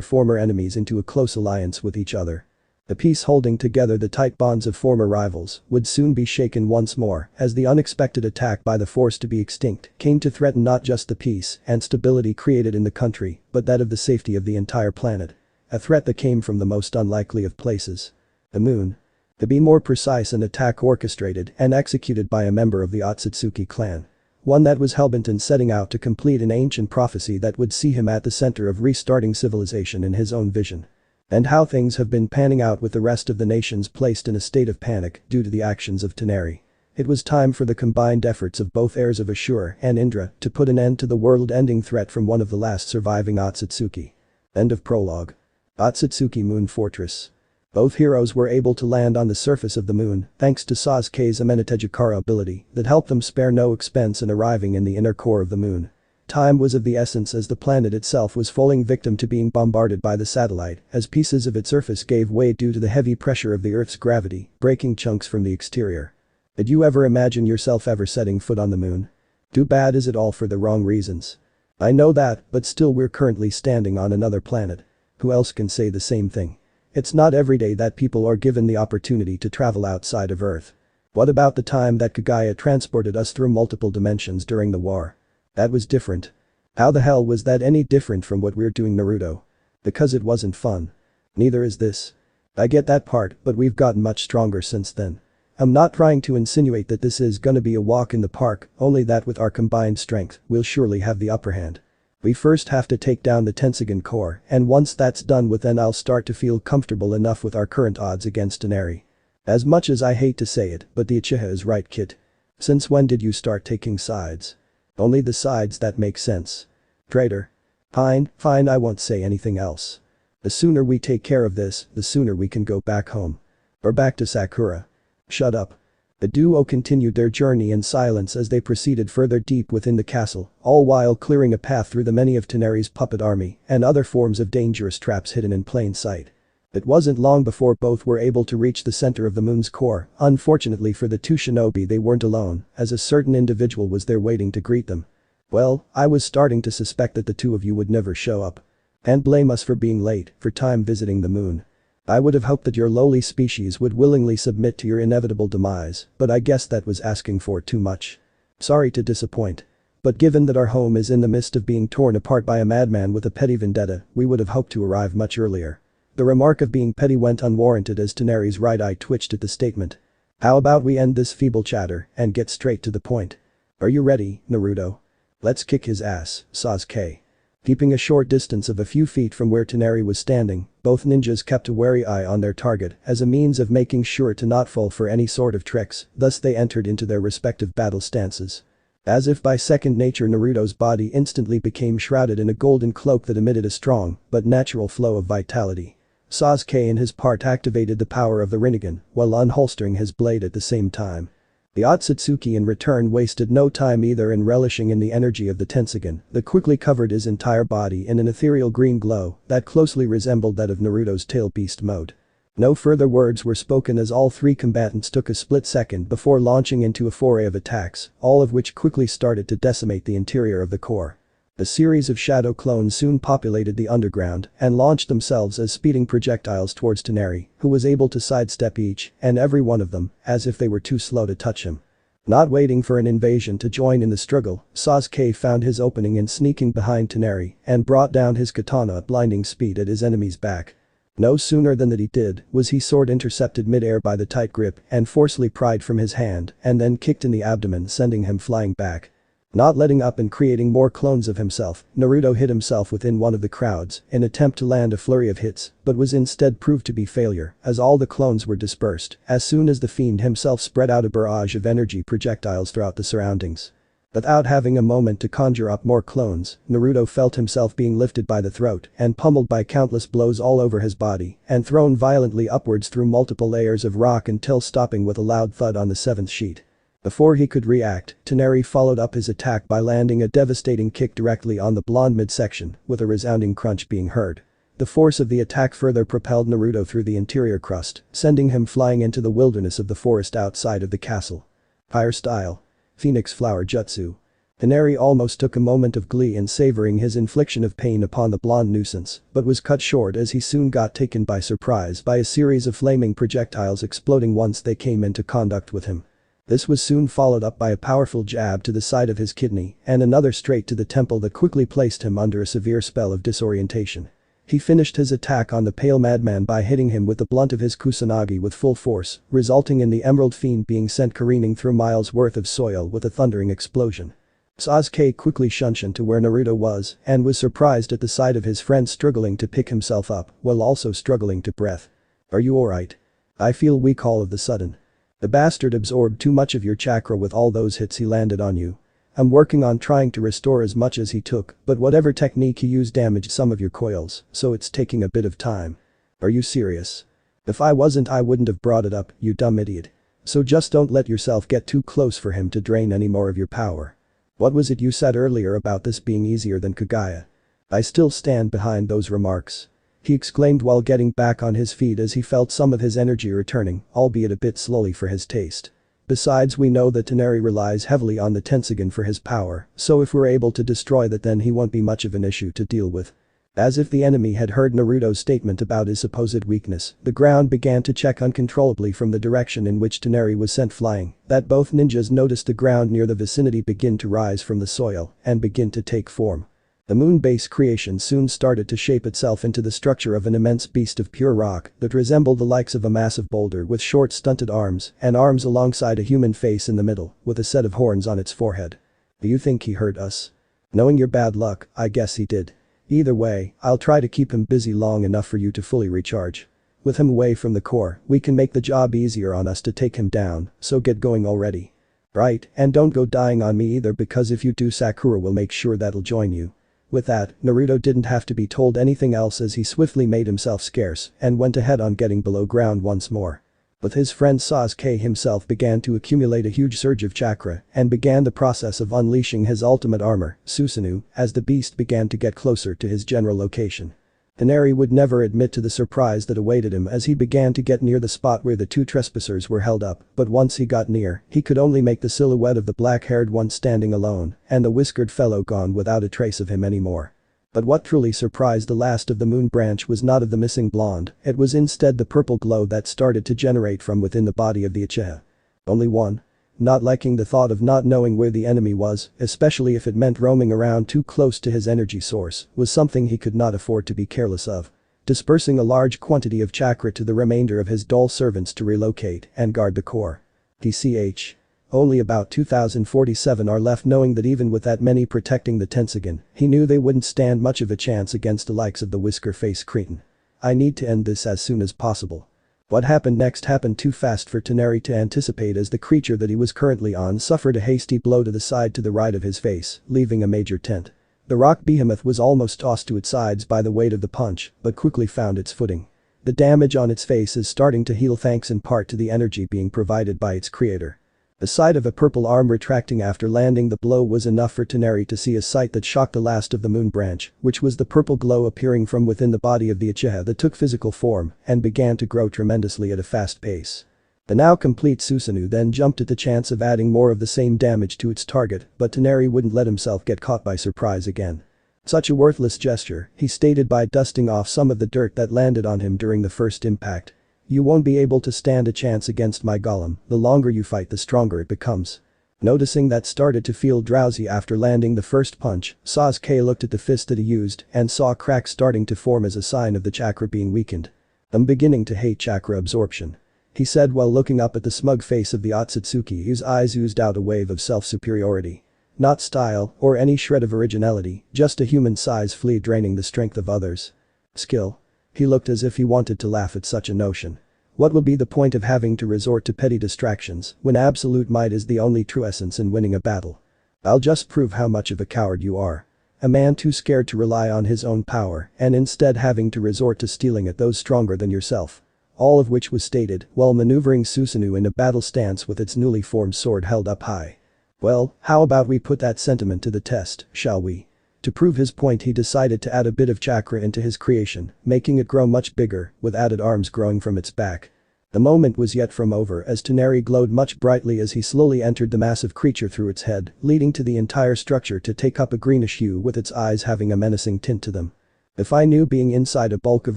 former enemies into a close alliance with each other. The peace holding together the tight bonds of former rivals would soon be shaken once more as the unexpected attack by the force to be extinct came to threaten not just the peace and stability created in the country, but that of the safety of the entire planet. A threat that came from the most unlikely of places. The moon. To be more precise, an attack orchestrated and executed by a member of the Otsutsuki clan. One that was hellbent in setting out to complete an ancient prophecy that would see him at the center of restarting civilization in his own vision. And how things have been panning out with the rest of the nations placed in a state of panic due to the actions of Toneri. It was time for the combined efforts of both heirs of Ashura and Indra to put an end to the world-ending threat from one of the last surviving Otsutsuki. End of prologue. Otsutsuki Moon Fortress. Both heroes were able to land on the surface of the moon thanks to Sasuke's Amenetejikara ability that helped them spare no expense in arriving in the inner core of the moon. Time was of the essence as the planet itself was falling victim to being bombarded by the satellite as pieces of its surface gave way due to the heavy pressure of the Earth's gravity, breaking chunks from the exterior. Did you ever imagine yourself ever setting foot on the moon? Too bad, is it all for the wrong reasons? I know that, but still we're currently standing on another planet. Who else can say the same thing? It's not every day that people are given the opportunity to travel outside of Earth. What about the time that Kaguya transported us through multiple dimensions during the war? That was different. How the hell was that any different from what we're doing, Naruto? Because it wasn't fun. Neither is this. I get that part, but we've gotten much stronger since then. I'm not trying to insinuate that this is gonna be a walk in the park, only that with our combined strength, we'll surely have the upper hand. We first have to take down the Tensogun core, and once that's done with then I'll start to feel comfortable enough with our current odds against Tenari. As much as I hate to say it, but the Uchiha is right, kid. Since when did you start taking sides? Only the sides that make sense. Traitor. Fine, I won't say anything else. The sooner we take care of this, the sooner we can go back home. Or back to Sakura. Shut up. The duo continued their journey in silence as they proceeded further deep within the castle, all while clearing a path through the many of Tenari's puppet army and other forms of dangerous traps hidden in plain sight. It wasn't long before both were able to reach the center of the moon's core. Unfortunately for the two shinobi, they weren't alone, as a certain individual was there waiting to greet them. Well, I was starting to suspect that the two of you would never show up. And blame us for being late for time visiting the moon. I would have hoped that your lowly species would willingly submit to your inevitable demise, but I guess that was asking for too much. Sorry to disappoint. But given that our home is in the midst of being torn apart by a madman with a petty vendetta, we would have hoped to arrive much earlier. The remark of being petty went unwarranted as Tenari's right eye twitched at the statement. How about we end this feeble chatter and get straight to the point? Are you ready, Naruto? Let's kick his ass, Sasuke. Keeping a short distance of a few feet from where Tenari was standing, both ninjas kept a wary eye on their target as a means of making sure to not fall for any sort of tricks, thus they entered into their respective battle stances. As if by second nature, Naruto's body instantly became shrouded in a golden cloak that emitted a strong but natural flow of vitality. Sasuke in his part activated the power of the Rinnegan while unholstering his blade at the same time. The Otsutsuki in return wasted no time either in relishing in the energy of the Tensogun that quickly covered his entire body in an ethereal green glow that closely resembled that of Naruto's tail beast mode. No further words were spoken as all three combatants took a split second before launching into a foray of attacks, all of which quickly started to decimate the interior of the core. A series of shadow clones soon populated the underground and launched themselves as speeding projectiles towards Tenari, who was able to sidestep each and every one of them as if they were too slow to touch him. Not waiting for an invasion to join in the struggle, Sasuke found his opening in sneaking behind Tenari and brought down his katana at blinding speed at his enemy's back. No sooner than that he did was his sword intercepted mid-air by the tight grip and forcefully pried from his hand and then kicked in the abdomen, sending him flying back. Not letting up and creating more clones of himself, Naruto hid himself within one of the crowds in attempt to land a flurry of hits, but was instead proved to be failure as all the clones were dispersed as soon as the fiend himself spread out a barrage of energy projectiles throughout the surroundings. Without having a moment to conjure up more clones, Naruto felt himself being lifted by the throat and pummeled by countless blows all over his body and thrown violently upwards through multiple layers of rock until stopping with a loud thud on the seventh sheet. Before he could react, Tenari followed up his attack by landing a devastating kick directly on the blonde midsection, with a resounding crunch being heard. The force of the attack further propelled Naruto through the interior crust, sending him flying into the wilderness of the forest outside of the castle. Fire style. Phoenix Flower Jutsu. Tenari almost took a moment of glee in savoring his infliction of pain upon the blonde nuisance, but was cut short as he soon got taken by surprise by a series of flaming projectiles exploding once they came into contact with him. This was soon followed up by a powerful jab to the side of his kidney and another straight to the temple that quickly placed him under a severe spell of disorientation. He finished his attack on the pale madman by hitting him with the blunt of his kusanagi with full force, resulting in the emerald fiend being sent careening through miles worth of soil with a thundering explosion. Sasuke quickly shunshed to where Naruto was and was surprised at the sight of his friend struggling to pick himself up while also struggling to breath. Are you alright? I feel weak all of the sudden. The bastard absorbed too much of your chakra with all those hits he landed on you. I'm working on trying to restore as much as he took, but whatever technique he used damaged some of your coils, so it's taking a bit of time. Are you serious? If I wasn't, I wouldn't have brought it up, you dumb idiot. So just don't let yourself get too close for him to drain any more of your power. What was it you said earlier about this being easier than Kagaya? I still stand behind those remarks. He exclaimed while getting back on his feet as he felt some of his energy returning, albeit a bit slowly for his taste. Besides, we know that Tenari relies heavily on the Tensogun for his power, so if we're able to destroy that, then he won't be much of an issue to deal with. As if the enemy had heard Naruto's statement about his supposed weakness, the ground began to shake uncontrollably from the direction in which Tenari was sent flying, that both ninjas noticed the ground near the vicinity begin to rise from the soil and begin to take form. The moon base creation soon started to shape itself into the structure of an immense beast of pure rock that resembled the likes of a massive boulder with short stunted arms and arms alongside a human face in the middle with a set of horns on its forehead. Do you think he heard us? Knowing your bad luck, I guess he did. Either way, I'll try to keep him busy long enough for you to fully recharge. With him away from the core, we can make the job easier on us to take him down, so get going already. Right, and don't go dying on me either because if you do Sakura will make sure that'll join you. With that, Naruto didn't have to be told anything else as he swiftly made himself scarce and went ahead on getting below ground once more. But his friend Sasuke himself began to accumulate a huge surge of chakra and began the process of unleashing his ultimate armor, Susanoo, as the beast began to get closer to his general location. Hinata would never admit to the surprise that awaited him as he began to get near the spot where the two trespassers were held up, but once he got near, he could only make the silhouette of the black-haired one standing alone and the whiskered fellow gone without a trace of him anymore. But what truly surprised the last of the moon branch was not of the missing blonde, it was instead the purple glow that started to generate from within the body of the Uchiha. Only one? Not liking the thought of not knowing where the enemy was, especially if it meant roaming around too close to his energy source, was something he could not afford to be careless of. Dispersing a large quantity of chakra to the remainder of his doll servants to relocate and guard the core. DCH. Only about 2047 are left, knowing that even with that many protecting the Tensogen, he knew they wouldn't stand much of a chance against the likes of the whisker-face cretin. I need to end this as soon as possible. What happened next happened too fast for Hinata to anticipate as the creature that he was currently on suffered a hasty blow to the side to the right of his face, leaving a major dent. The rock behemoth was almost tossed to its sides by the weight of the punch, but quickly found its footing. The damage on its face is starting to heal thanks in part to the energy being provided by its creator. The sight of a purple arm retracting after landing the blow was enough for Hinata to see a sight that shocked the last of the moon branch, which was the purple glow appearing from within the body of the Uchiha that took physical form and began to grow tremendously at a fast pace. The now complete Susanoo then jumped at the chance of adding more of the same damage to its target, but Hinata wouldn't let himself get caught by surprise again. Such a worthless gesture, he stated by dusting off some of the dirt that landed on him during the first impact. You won't be able to stand a chance against my golem, the longer you fight the stronger it becomes. Noticing that started to feel drowsy after landing the first punch, Sasuke looked at the fist that he used and saw cracks starting to form as a sign of the chakra being weakened. I'm beginning to hate chakra absorption. He said while looking up at the smug face of the Otsutsuki whose eyes oozed out a wave of self-superiority. Not style or any shred of originality, just a human-sized flea draining the strength of others. Skill. He looked as if he wanted to laugh at such a notion. What will be the point of having to resort to petty distractions when absolute might is the only true essence in winning a battle? I'll just prove how much of a coward you are. A man too scared to rely on his own power and instead having to resort to stealing at those stronger than yourself. All of which was stated while maneuvering Susanoo in a battle stance with its newly formed sword held up high. Well, how about we put that sentiment to the test, shall we? To prove his point he decided to add a bit of chakra into his creation, making it grow much bigger, with added arms growing from its back. The moment was yet from over as Hinata glowed much brightly as he slowly entered the massive creature through its head, leading to the entire structure to take up a greenish hue with its eyes having a menacing tint to them. If I knew being inside a bulk of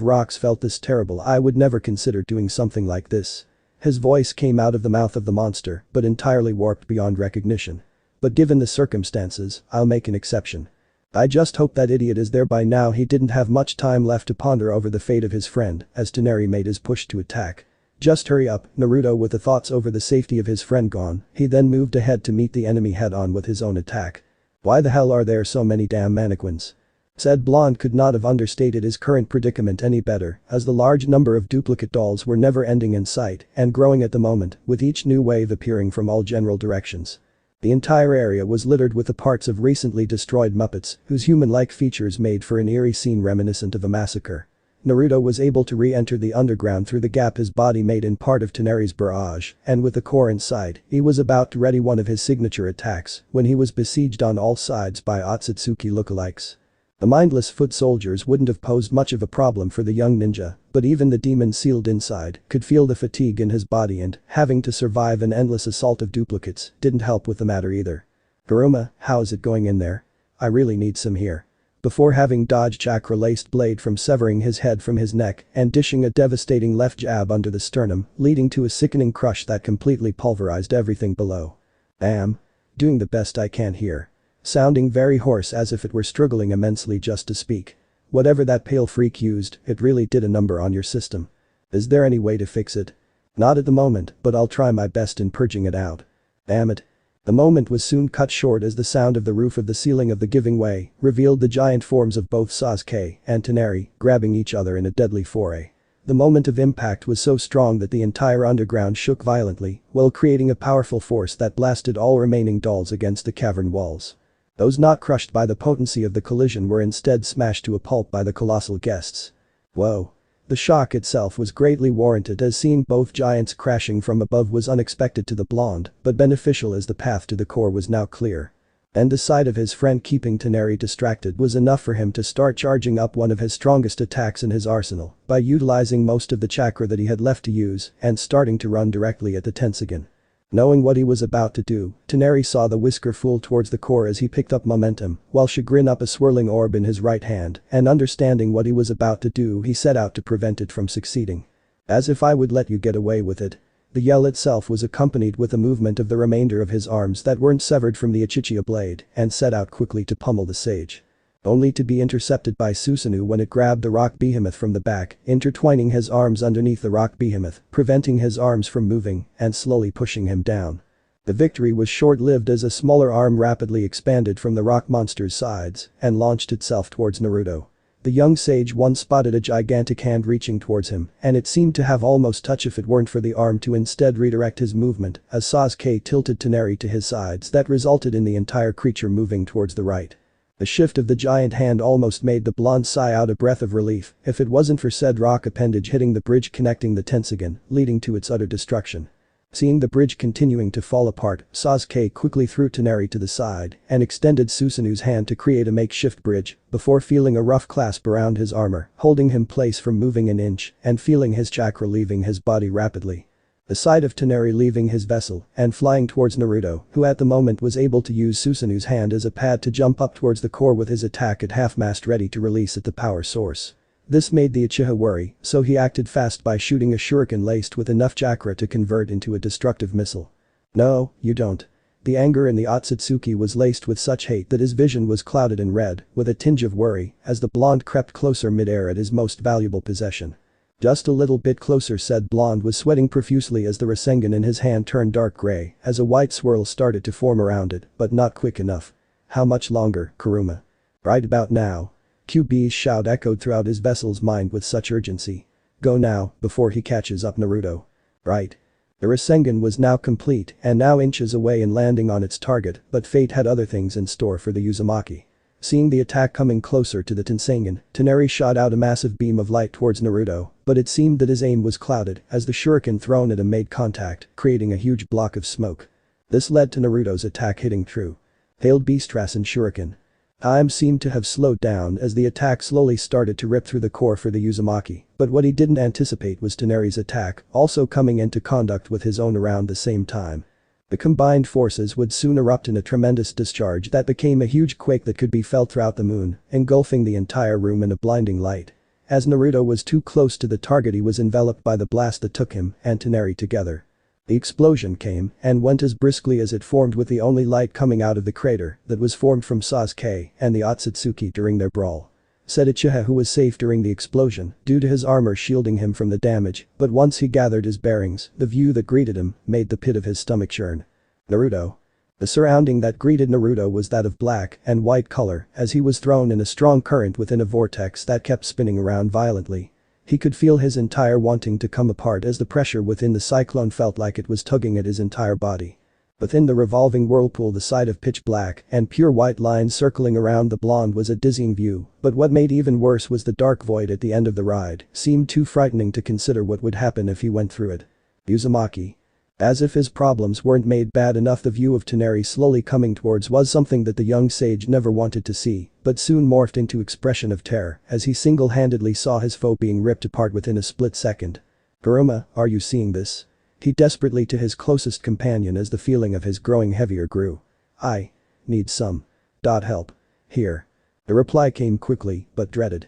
rocks felt this terrible, I would never consider doing something like this. His voice came out of the mouth of the monster, but entirely warped beyond recognition. But given the circumstances, I'll make an exception. I just hope that idiot is there by now. He didn't have much time left to ponder over the fate of his friend as Hinata made his push to attack. Just hurry up, Naruto. With the thoughts over the safety of his friend gone, he then moved ahead to meet the enemy head-on with his own attack. Why the hell are there so many damn mannequins? Said blonde could not have understated his current predicament any better, as the large number of duplicate dolls were never ending in sight and growing at the moment, with each new wave appearing from all general directions. The entire area was littered with the parts of recently destroyed Muppets, whose human-like features made for an eerie scene reminiscent of a massacre. Naruto was able to re-enter the underground through the gap his body made in part of Hinata's barrage, and with the core inside, he was about to ready one of his signature attacks when he was besieged on all sides by Otsutsuki lookalikes. The mindless foot soldiers wouldn't have posed much of a problem for the young ninja, but even the demon sealed inside could feel the fatigue in his body and having to survive an endless assault of duplicates didn't help with the matter either. Garuma, how's it going in there? I really need some here. Before having dodged chakra-laced blade from severing his head from his neck and dishing a devastating left jab under the sternum, leading to a sickening crush that completely pulverized everything below. Doing the best I can here. Sounding very hoarse as if it were struggling immensely just to speak. Whatever that pale freak used, it really did a number on your system. Is there any way to fix it? Not at the moment, but I'll try my best in purging it out. Damn it. The moment was soon cut short as the sound of the roof of the ceiling of the giving way revealed the giant forms of both Sasuke and Toneri, grabbing each other in a deadly foray. The moment of impact was so strong that the entire underground shook violently, while creating a powerful force that blasted all remaining dolls against the cavern walls. Those not crushed by the potency of the collision were instead smashed to a pulp by the colossal guests. Whoa. The shock itself was greatly warranted as seeing both giants crashing from above was unexpected to the blonde, but beneficial as the path to the core was now clear. And the sight of his friend keeping Toneri distracted was enough for him to start charging up one of his strongest attacks in his arsenal by utilizing most of the chakra that he had left to use and starting to run directly at the Tensogen. Knowing what he was about to do, Toneri saw the whisker fool towards the core as he picked up momentum, while chagrin up a swirling orb in his right hand, and understanding what he was about to do he set out to prevent it from succeeding. As if I would let you get away with it. The yell itself was accompanied with a movement of the remainder of his arms that weren't severed from the Uchiha blade and set out quickly to pummel the sage. Only to be intercepted by Susanoo when it grabbed the rock behemoth from the back, intertwining his arms underneath the rock behemoth, preventing his arms from moving and slowly pushing him down. The victory was short-lived as a smaller arm rapidly expanded from the rock monster's sides and launched itself towards Naruto. The young sage once spotted a gigantic hand reaching towards him, and it seemed to have almost touched if it weren't for the arm to instead redirect his movement as Sasuke tilted Toneri to his sides that resulted in the entire creature moving towards the right. The shift of the giant hand almost made the blonde sigh out a breath of relief if it wasn't for said rock appendage hitting the bridge connecting the Tensogen, leading to its utter destruction. Seeing the bridge continuing to fall apart, Sasuke quickly threw Toneri to the side and extended Susanoo's hand to create a makeshift bridge before feeling a rough clasp around his armor, holding him place from moving an inch and feeling his chakra leaving his body rapidly. The sight of Toneri leaving his vessel and flying towards Naruto, who at the moment was able to use Susanoo's hand as a pad to jump up towards the core with his attack at half-mast ready to release at the power source. This made the Uchiha worry, so he acted fast by shooting a shuriken laced with enough chakra to convert into a destructive missile. No, you don't. The anger in the Otsutsuki was laced with such hate that his vision was clouded in red, with a tinge of worry, as the blonde crept closer mid-air at his most valuable possession. Just a little bit closer, said blonde was sweating profusely as the Rasengan in his hand turned dark gray as a white swirl started to form around it, but not quick enough. How much longer, Kuruma? Right about now. QB's shout echoed throughout his vessel's mind with such urgency. Go now, before he catches up Naruto. Right. The Rasengan was now complete and now inches away and landing on its target, but fate had other things in store for the Uzumaki. Seeing the attack coming closer to the Tensogen, Toneri shot out a massive beam of light towards Naruto, but it seemed that his aim was clouded as the shuriken thrown at him made contact, creating a huge block of smoke. This led to Naruto's attack hitting true. Hailed Beastras and shuriken. Time seemed to have slowed down as the attack slowly started to rip through the core for the Uzumaki, but what he didn't anticipate was Toneri's attack also coming into contact with his own around the same time. The combined forces would soon erupt in a tremendous discharge that became a huge quake that could be felt throughout the moon, engulfing the entire room in a blinding light. As Naruto was too close to the target, he was enveloped by the blast that took him and Toneri together. The explosion came and went as briskly as it formed, with the only light coming out of the crater that was formed from Sasuke and the Otsutsuki during their brawl. Said Uchiha, who was safe during the explosion due to his armor shielding him from the damage, but once he gathered his bearings, the view that greeted him made the pit of his stomach churn. Naruto. The surrounding that greeted Naruto was that of black and white color as he was thrown in a strong current within a vortex that kept spinning around violently. He could feel his entire wanting to come apart as the pressure within the cyclone felt like it was tugging at his entire body. Within the revolving whirlpool, the sight of pitch black and pure white lines circling around the blonde was a dizzying view, but what made even worse was the dark void at the end of the ride seemed too frightening to consider what would happen if he went through it. Uzumaki. As if his problems weren't made bad enough, the view of Toneri slowly coming towards was something that the young sage never wanted to see, but soon morphed into expression of terror as he single-handedly saw his foe being ripped apart within a split second. Kuruma, are you seeing this? He desperately to his closest companion as the feeling of his growing heavier grew. I need some help. Here. The reply came quickly, but dreaded.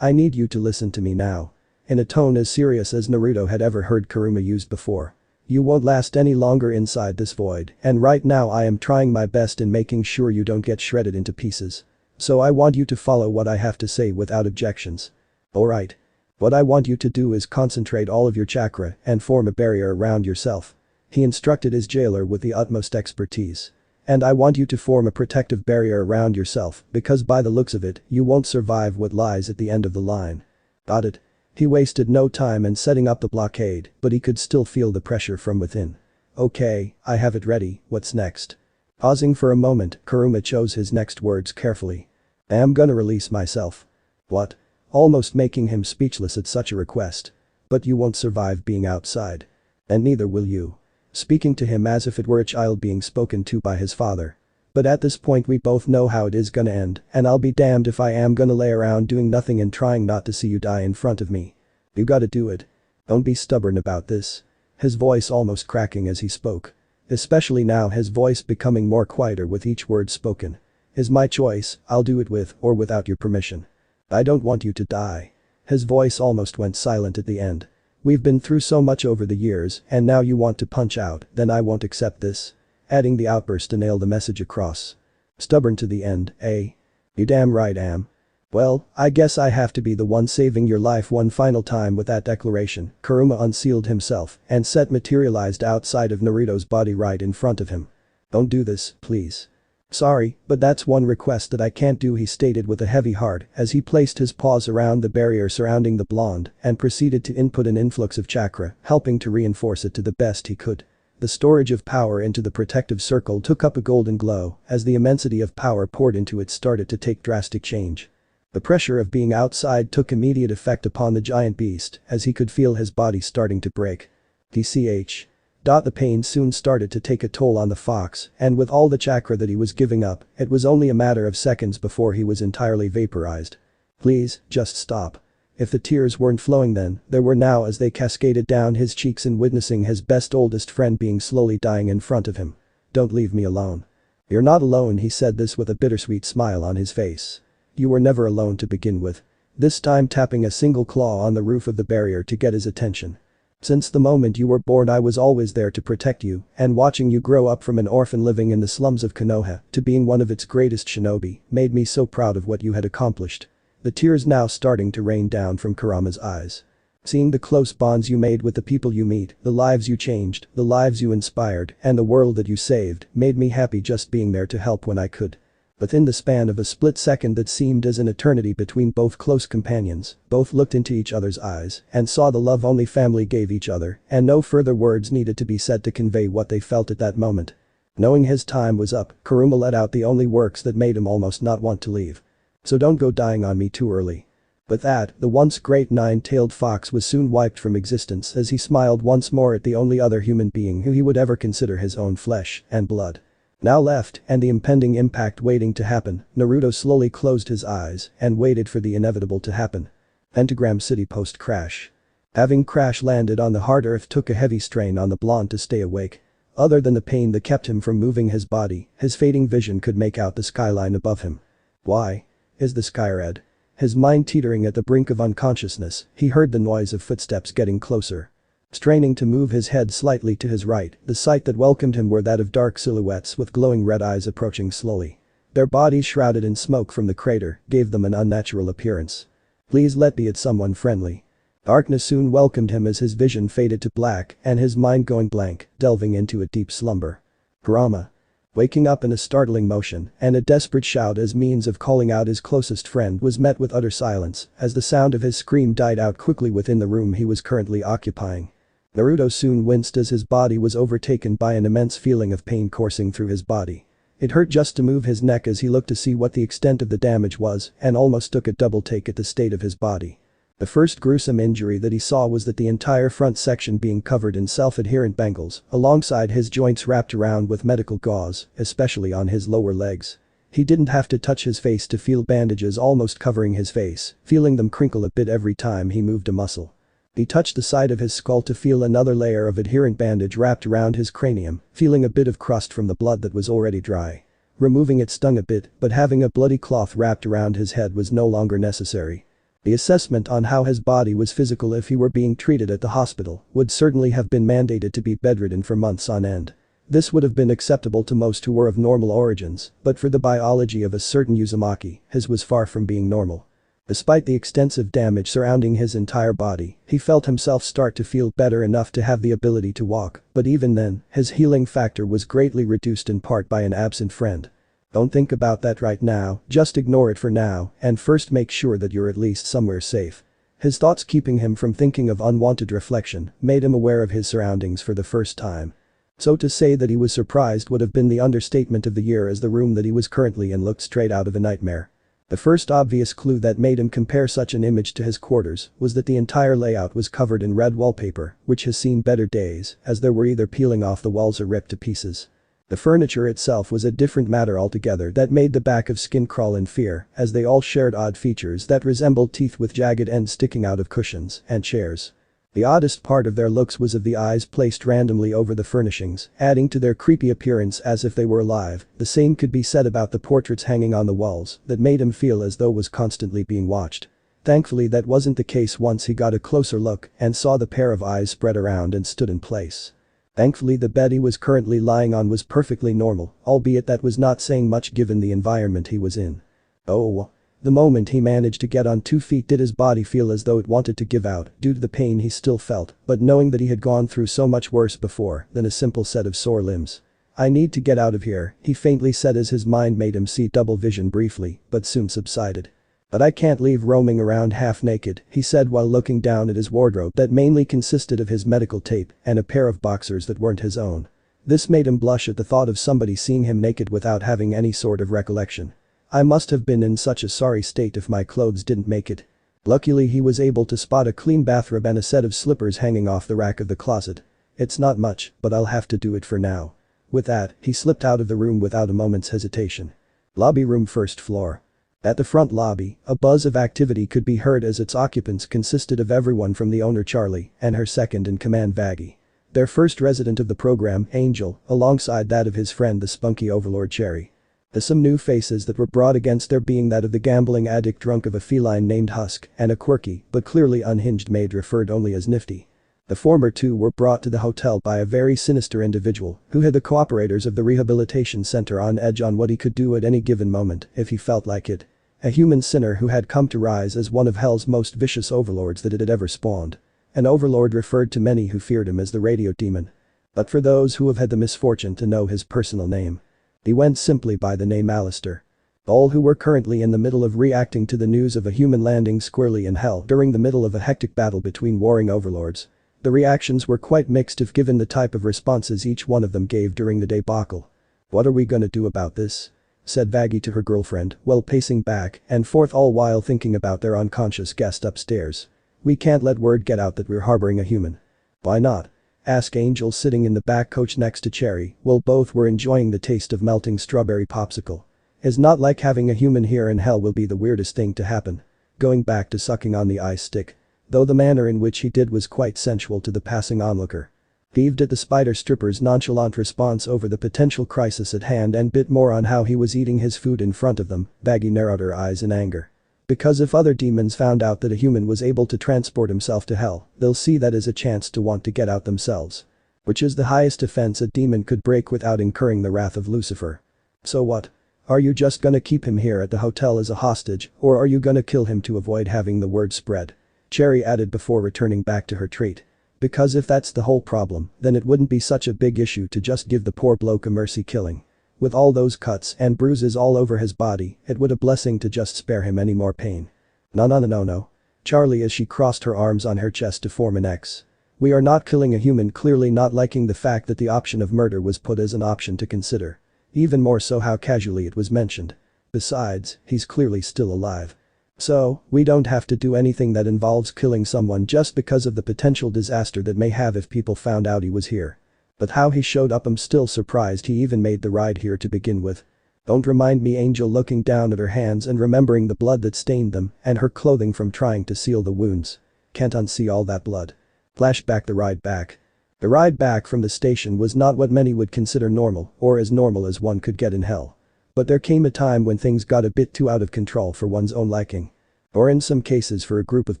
I need you to listen to me now. In a tone as serious as Naruto had ever heard Kuruma used before. You won't last any longer inside this void, and right now I am trying my best in making sure you don't get shredded into pieces. So I want you to follow what I have to say without objections. Alright. What I want you to do is concentrate all of your chakra and form a barrier around yourself. he instructed his jailer with the utmost expertise. And I want you to form a protective barrier around yourself because by the looks of it, you won't survive what lies at the end of the line. Got it? He wasted no time in setting up the blockade, but he could still feel the pressure from within. Okay, I have it ready, what's next? Pausing for a moment, Kuruma chose his next words carefully. I'm gonna release myself. What? Almost making him speechless at such a request. But you won't survive being outside. And neither will you. Speaking to him as if it were a child being spoken to by his father. But at this point we both know how it is gonna end, and I'll be damned if I am gonna lay around doing nothing and trying not to see you die in front of me. You gotta do it. Don't be stubborn about this. His voice almost cracking as he spoke. Especially now his voice becoming more quieter with each word spoken. Is my choice, I'll do it with or without your permission. I don't want you to die. His voice almost went silent at the end. We've been through so much over the years and now you want to punch out, then I won't accept this. Adding the outburst to nail the message across. Stubborn to the end, eh? You damn right am. Well, I guess I have to be the one saving your life one final time with that declaration. Kuruma unsealed himself and set materialized outside of Naruto's body right in front of him. Don't do this, please. Sorry, but that's one request that I can't do, he stated with a heavy heart as he placed his paws around the barrier surrounding the blonde and proceeded to input an influx of chakra, helping to reinforce it to the best he could. The storage of power into the protective circle took up a golden glow as the immensity of power poured into it started to take drastic change. The pressure of being outside took immediate effect upon the giant beast as he could feel his body starting to break. DCH. The pain soon started to take a toll on the fox, and with all the chakra that he was giving up, it was only a matter of seconds before he was entirely vaporized. Please, just stop. If the tears weren't flowing then, there were now as they cascaded down his cheeks in witnessing his best oldest friend being slowly dying in front of him. Don't leave me alone. You're not alone, he said this with a bittersweet smile on his face. You were never alone to begin with. This time tapping a single claw on the roof of the barrier to get his attention. Since the moment you were born I was always there to protect you, and watching you grow up from an orphan living in the slums of Konoha to being one of its greatest shinobi made me so proud of what you had accomplished. The tears now starting to rain down from Kurama's eyes. Seeing the close bonds you made with the people you meet, the lives you changed, the lives you inspired, and the world that you saved made me happy just being there to help when I could. Within the span of a split second that seemed as an eternity between both close companions, both looked into each other's eyes and saw the love only family gave each other, and no further words needed to be said to convey what they felt at that moment. Knowing his time was up, Kuruma let out the only words that made him almost not want to leave. So don't go dying on me too early. With that, the once great nine-tailed fox was soon wiped from existence as he smiled once more at the only other human being who he would ever consider his own flesh and blood. Now left and the impending impact waiting to happen, Naruto slowly closed his eyes and waited for the inevitable to happen. Pentagram City post-crash. Having crash landed on the hard earth took a heavy strain on the blonde to stay awake. Other than the pain that kept him from moving his body, his fading vision could make out the skyline above him. Why? Is the sky red? His mind teetering at the brink of unconsciousness, he heard the noise of footsteps getting closer. Straining to move his head slightly to his right, the sight that welcomed him were that of dark silhouettes with glowing red eyes approaching slowly. Their bodies shrouded in smoke from the crater gave them an unnatural appearance. Please let be it someone friendly. Darkness soon welcomed him as his vision faded to black and his mind going blank, delving into a deep slumber. Kurama. Waking up in a startling motion and a desperate shout as means of calling out his closest friend was met with utter silence as the sound of his scream died out quickly within the room he was currently occupying. Naruto soon winced as his body was overtaken by an immense feeling of pain coursing through his body. It hurt just to move his neck as he looked to see what the extent of the damage was and almost took a double take at the state of his body. The first gruesome injury that he saw was that the entire front section being covered in self-adherent bangles, alongside his joints wrapped around with medical gauze, especially on his lower legs. He didn't have to touch his face to feel bandages almost covering his face, feeling them crinkle a bit every time he moved a muscle. He touched the side of his skull to feel another layer of adherent bandage wrapped around his cranium, feeling a bit of crust from the blood that was already dry. Removing it stung a bit, but having a bloody cloth wrapped around his head was no longer necessary. The assessment on how his body was physical if he were being treated at the hospital would certainly have been mandated to be bedridden for months on end. This would have been acceptable to most who were of normal origins, but for the biology of a certain Uzumaki, his was far from being normal. Despite the extensive damage surrounding his entire body, he felt himself start to feel better enough to have the ability to walk, but even then, his healing factor was greatly reduced in part by an absent friend. Don't think about that right now, just ignore it for now, and first make sure that you're at least somewhere safe. His thoughts keeping him from thinking of unwanted reflection made him aware of his surroundings for the first time. So to say that he was surprised would have been the understatement of the year, as the room that he was currently in looked straight out of a nightmare. The first obvious clue that made him compare such an image to his quarters was that the entire layout was covered in red wallpaper, which has seen better days, as there were either peeling off the walls or ripped to pieces. The furniture itself was a different matter altogether that made the back of skin crawl in fear, as they all shared odd features that resembled teeth with jagged ends sticking out of cushions and chairs. The oddest part of their looks was of the eyes placed randomly over the furnishings, adding to their creepy appearance as if they were alive. The same could be said about the portraits hanging on the walls that made him feel as though was constantly being watched. Thankfully that wasn't the case once he got a closer look and saw the pair of eyes spread around and stood in place. Thankfully the bed he was currently lying on was perfectly normal, albeit that was not saying much given the environment he was in. Oh. The moment he managed to get on 2 feet did his body feel as though it wanted to give out due to the pain he still felt, but knowing that he had gone through so much worse before than a simple set of sore limbs. I need to get out of here, he faintly said as his mind made him see double vision briefly, but soon subsided. But I can't leave roaming around half naked, he said while looking down at his wardrobe that mainly consisted of his medical tape and a pair of boxers that weren't his own. This made him blush at the thought of somebody seeing him naked without having any sort of recollection. I must have been in such a sorry state if my clothes didn't make it. Luckily he was able to spot a clean bathrobe and a set of slippers hanging off the rack of the closet. It's not much, but I'll have to do it for now. With that, he slipped out of the room without a moment's hesitation. Lobby room, first floor. At the front lobby, a buzz of activity could be heard as its occupants consisted of everyone from the owner Charlie and her second-in-command Vaggie. Their first resident of the program, Angel, alongside that of his friend the spunky overlord Cherry. Some new faces that were brought against their being that of the gambling addict drunk of a feline named Husk and a quirky but clearly unhinged maid referred only as Nifty. The former two were brought to the hotel by a very sinister individual who had the cooperators of the rehabilitation center on edge on what he could do at any given moment if he felt like it. A human sinner who had come to rise as one of hell's most vicious overlords that it had ever spawned. An overlord referred to many who feared him as the radio demon. But for those who have had the misfortune to know his personal name, he went simply by the name Alistair. All who were currently in the middle of reacting to the news of a human landing squarely in hell during the middle of a hectic battle between warring overlords. The reactions were quite mixed if given the type of responses each one of them gave during the debacle. "What are we gonna do about this?" said Vaggie to her girlfriend while pacing back and forth, all while thinking about their unconscious guest upstairs. "We can't let word get out that we're harboring a human." "Why not?" asked Angel sitting in the back coach next to Cherry while both were enjoying the taste of melting strawberry popsicle. "It's not like having a human here in hell will be the weirdest thing to happen." Going back to sucking on the ice stick. Though the manner in which he did was quite sensual to the passing onlooker. Peeved at the spider stripper's nonchalant response over the potential crisis at hand and bit more on how he was eating his food in front of them, Vaggie narrowed her eyes in anger. Because if other demons found out that a human was able to transport himself to hell, they'll see that as a chance to want to get out themselves. Which is the highest offense a demon could break without incurring the wrath of Lucifer. "So what? Are you just gonna keep him here at the hotel as a hostage, or are you gonna kill him to avoid having the word spread?" Cherry added before returning back to her treat. "Because if that's the whole problem, then it wouldn't be such a big issue to just give the poor bloke a mercy killing. With all those cuts and bruises all over his body, it would a blessing to just spare him any more pain." No. Charlie as she crossed her arms on her chest to form an X. "We are not killing a human," clearly not liking the fact that the option of murder was put as an option to consider. Even more so how casually it was mentioned. Besides, he's clearly still alive. "So, we don't have to do anything that involves killing someone just because of the potential disaster that may have if people found out he was here. But how he showed up, I'm still surprised he even made the ride here to begin with." "Don't remind me," Angel looking down at her hands and remembering the blood that stained them and her clothing from trying to seal the wounds. "Can't unsee all that blood." Flashback. The ride back. The ride back from the station was not what many would consider normal or as normal as one could get in hell. But there came a time when things got a bit too out of control for one's own liking. Or in some cases for a group of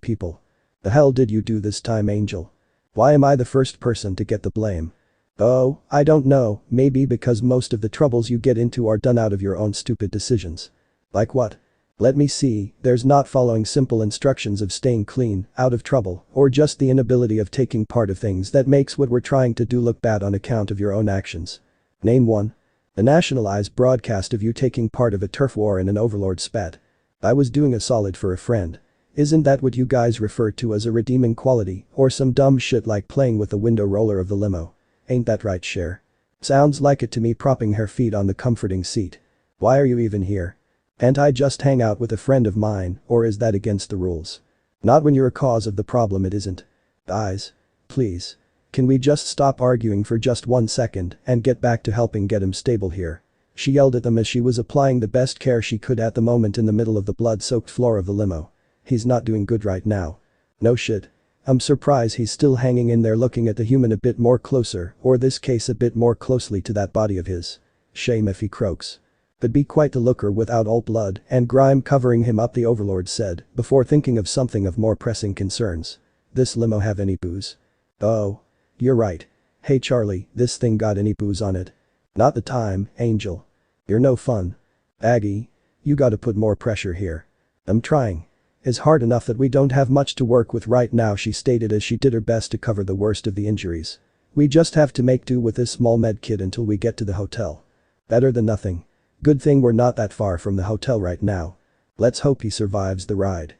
people. "The hell did you do this time, Angel? Why am I the first person to get the blame?" "Oh, I don't know, maybe because most of the troubles you get into are done out of your own stupid decisions." "Like what?" Let me see, there's not following simple instructions of staying clean, out of trouble, or just the inability of taking part of things that makes what we're trying to do look bad on account of your own actions. Name one. A nationalized broadcast of you taking part of a turf war in an overlord spat. I was doing a solid for a friend. Isn't that what you guys refer to as a redeeming quality, or some dumb shit like playing with the window roller of the limo? Ain't that right, Cher? Sounds like it to me, propping her feet on the comforting seat. Why are you even here? Can't I just hang out with a friend of mine, or is that against the rules? Not when you're a cause of the problem, it isn't. Guys. Please. Can we just stop arguing for just 1 second and get back to helping get him stable here? She yelled at them as she was applying the best care she could at the moment in the middle of the blood-soaked floor of the limo. He's not doing good right now. No shit. I'm surprised he's still hanging in there, looking at the human a bit more closer, or this case a bit more closely to that body of his. Shame if he croaks. Could be quite the looker without all blood and grime covering him up, the overlord said, before thinking of something of more pressing concerns. This limo have any booze? Oh. You're right. Hey Charlie, this thing got any booze on it? Not the time, Angel. You're no fun. Vaggie. You gotta put more pressure here. I'm trying. It's hard enough that we don't have much to work with right now, she stated as she did her best to cover the worst of the injuries. We just have to make do with this small med kit until we get to the hotel. Better than nothing. Good thing we're not that far from the hotel right now. Let's hope he survives the ride.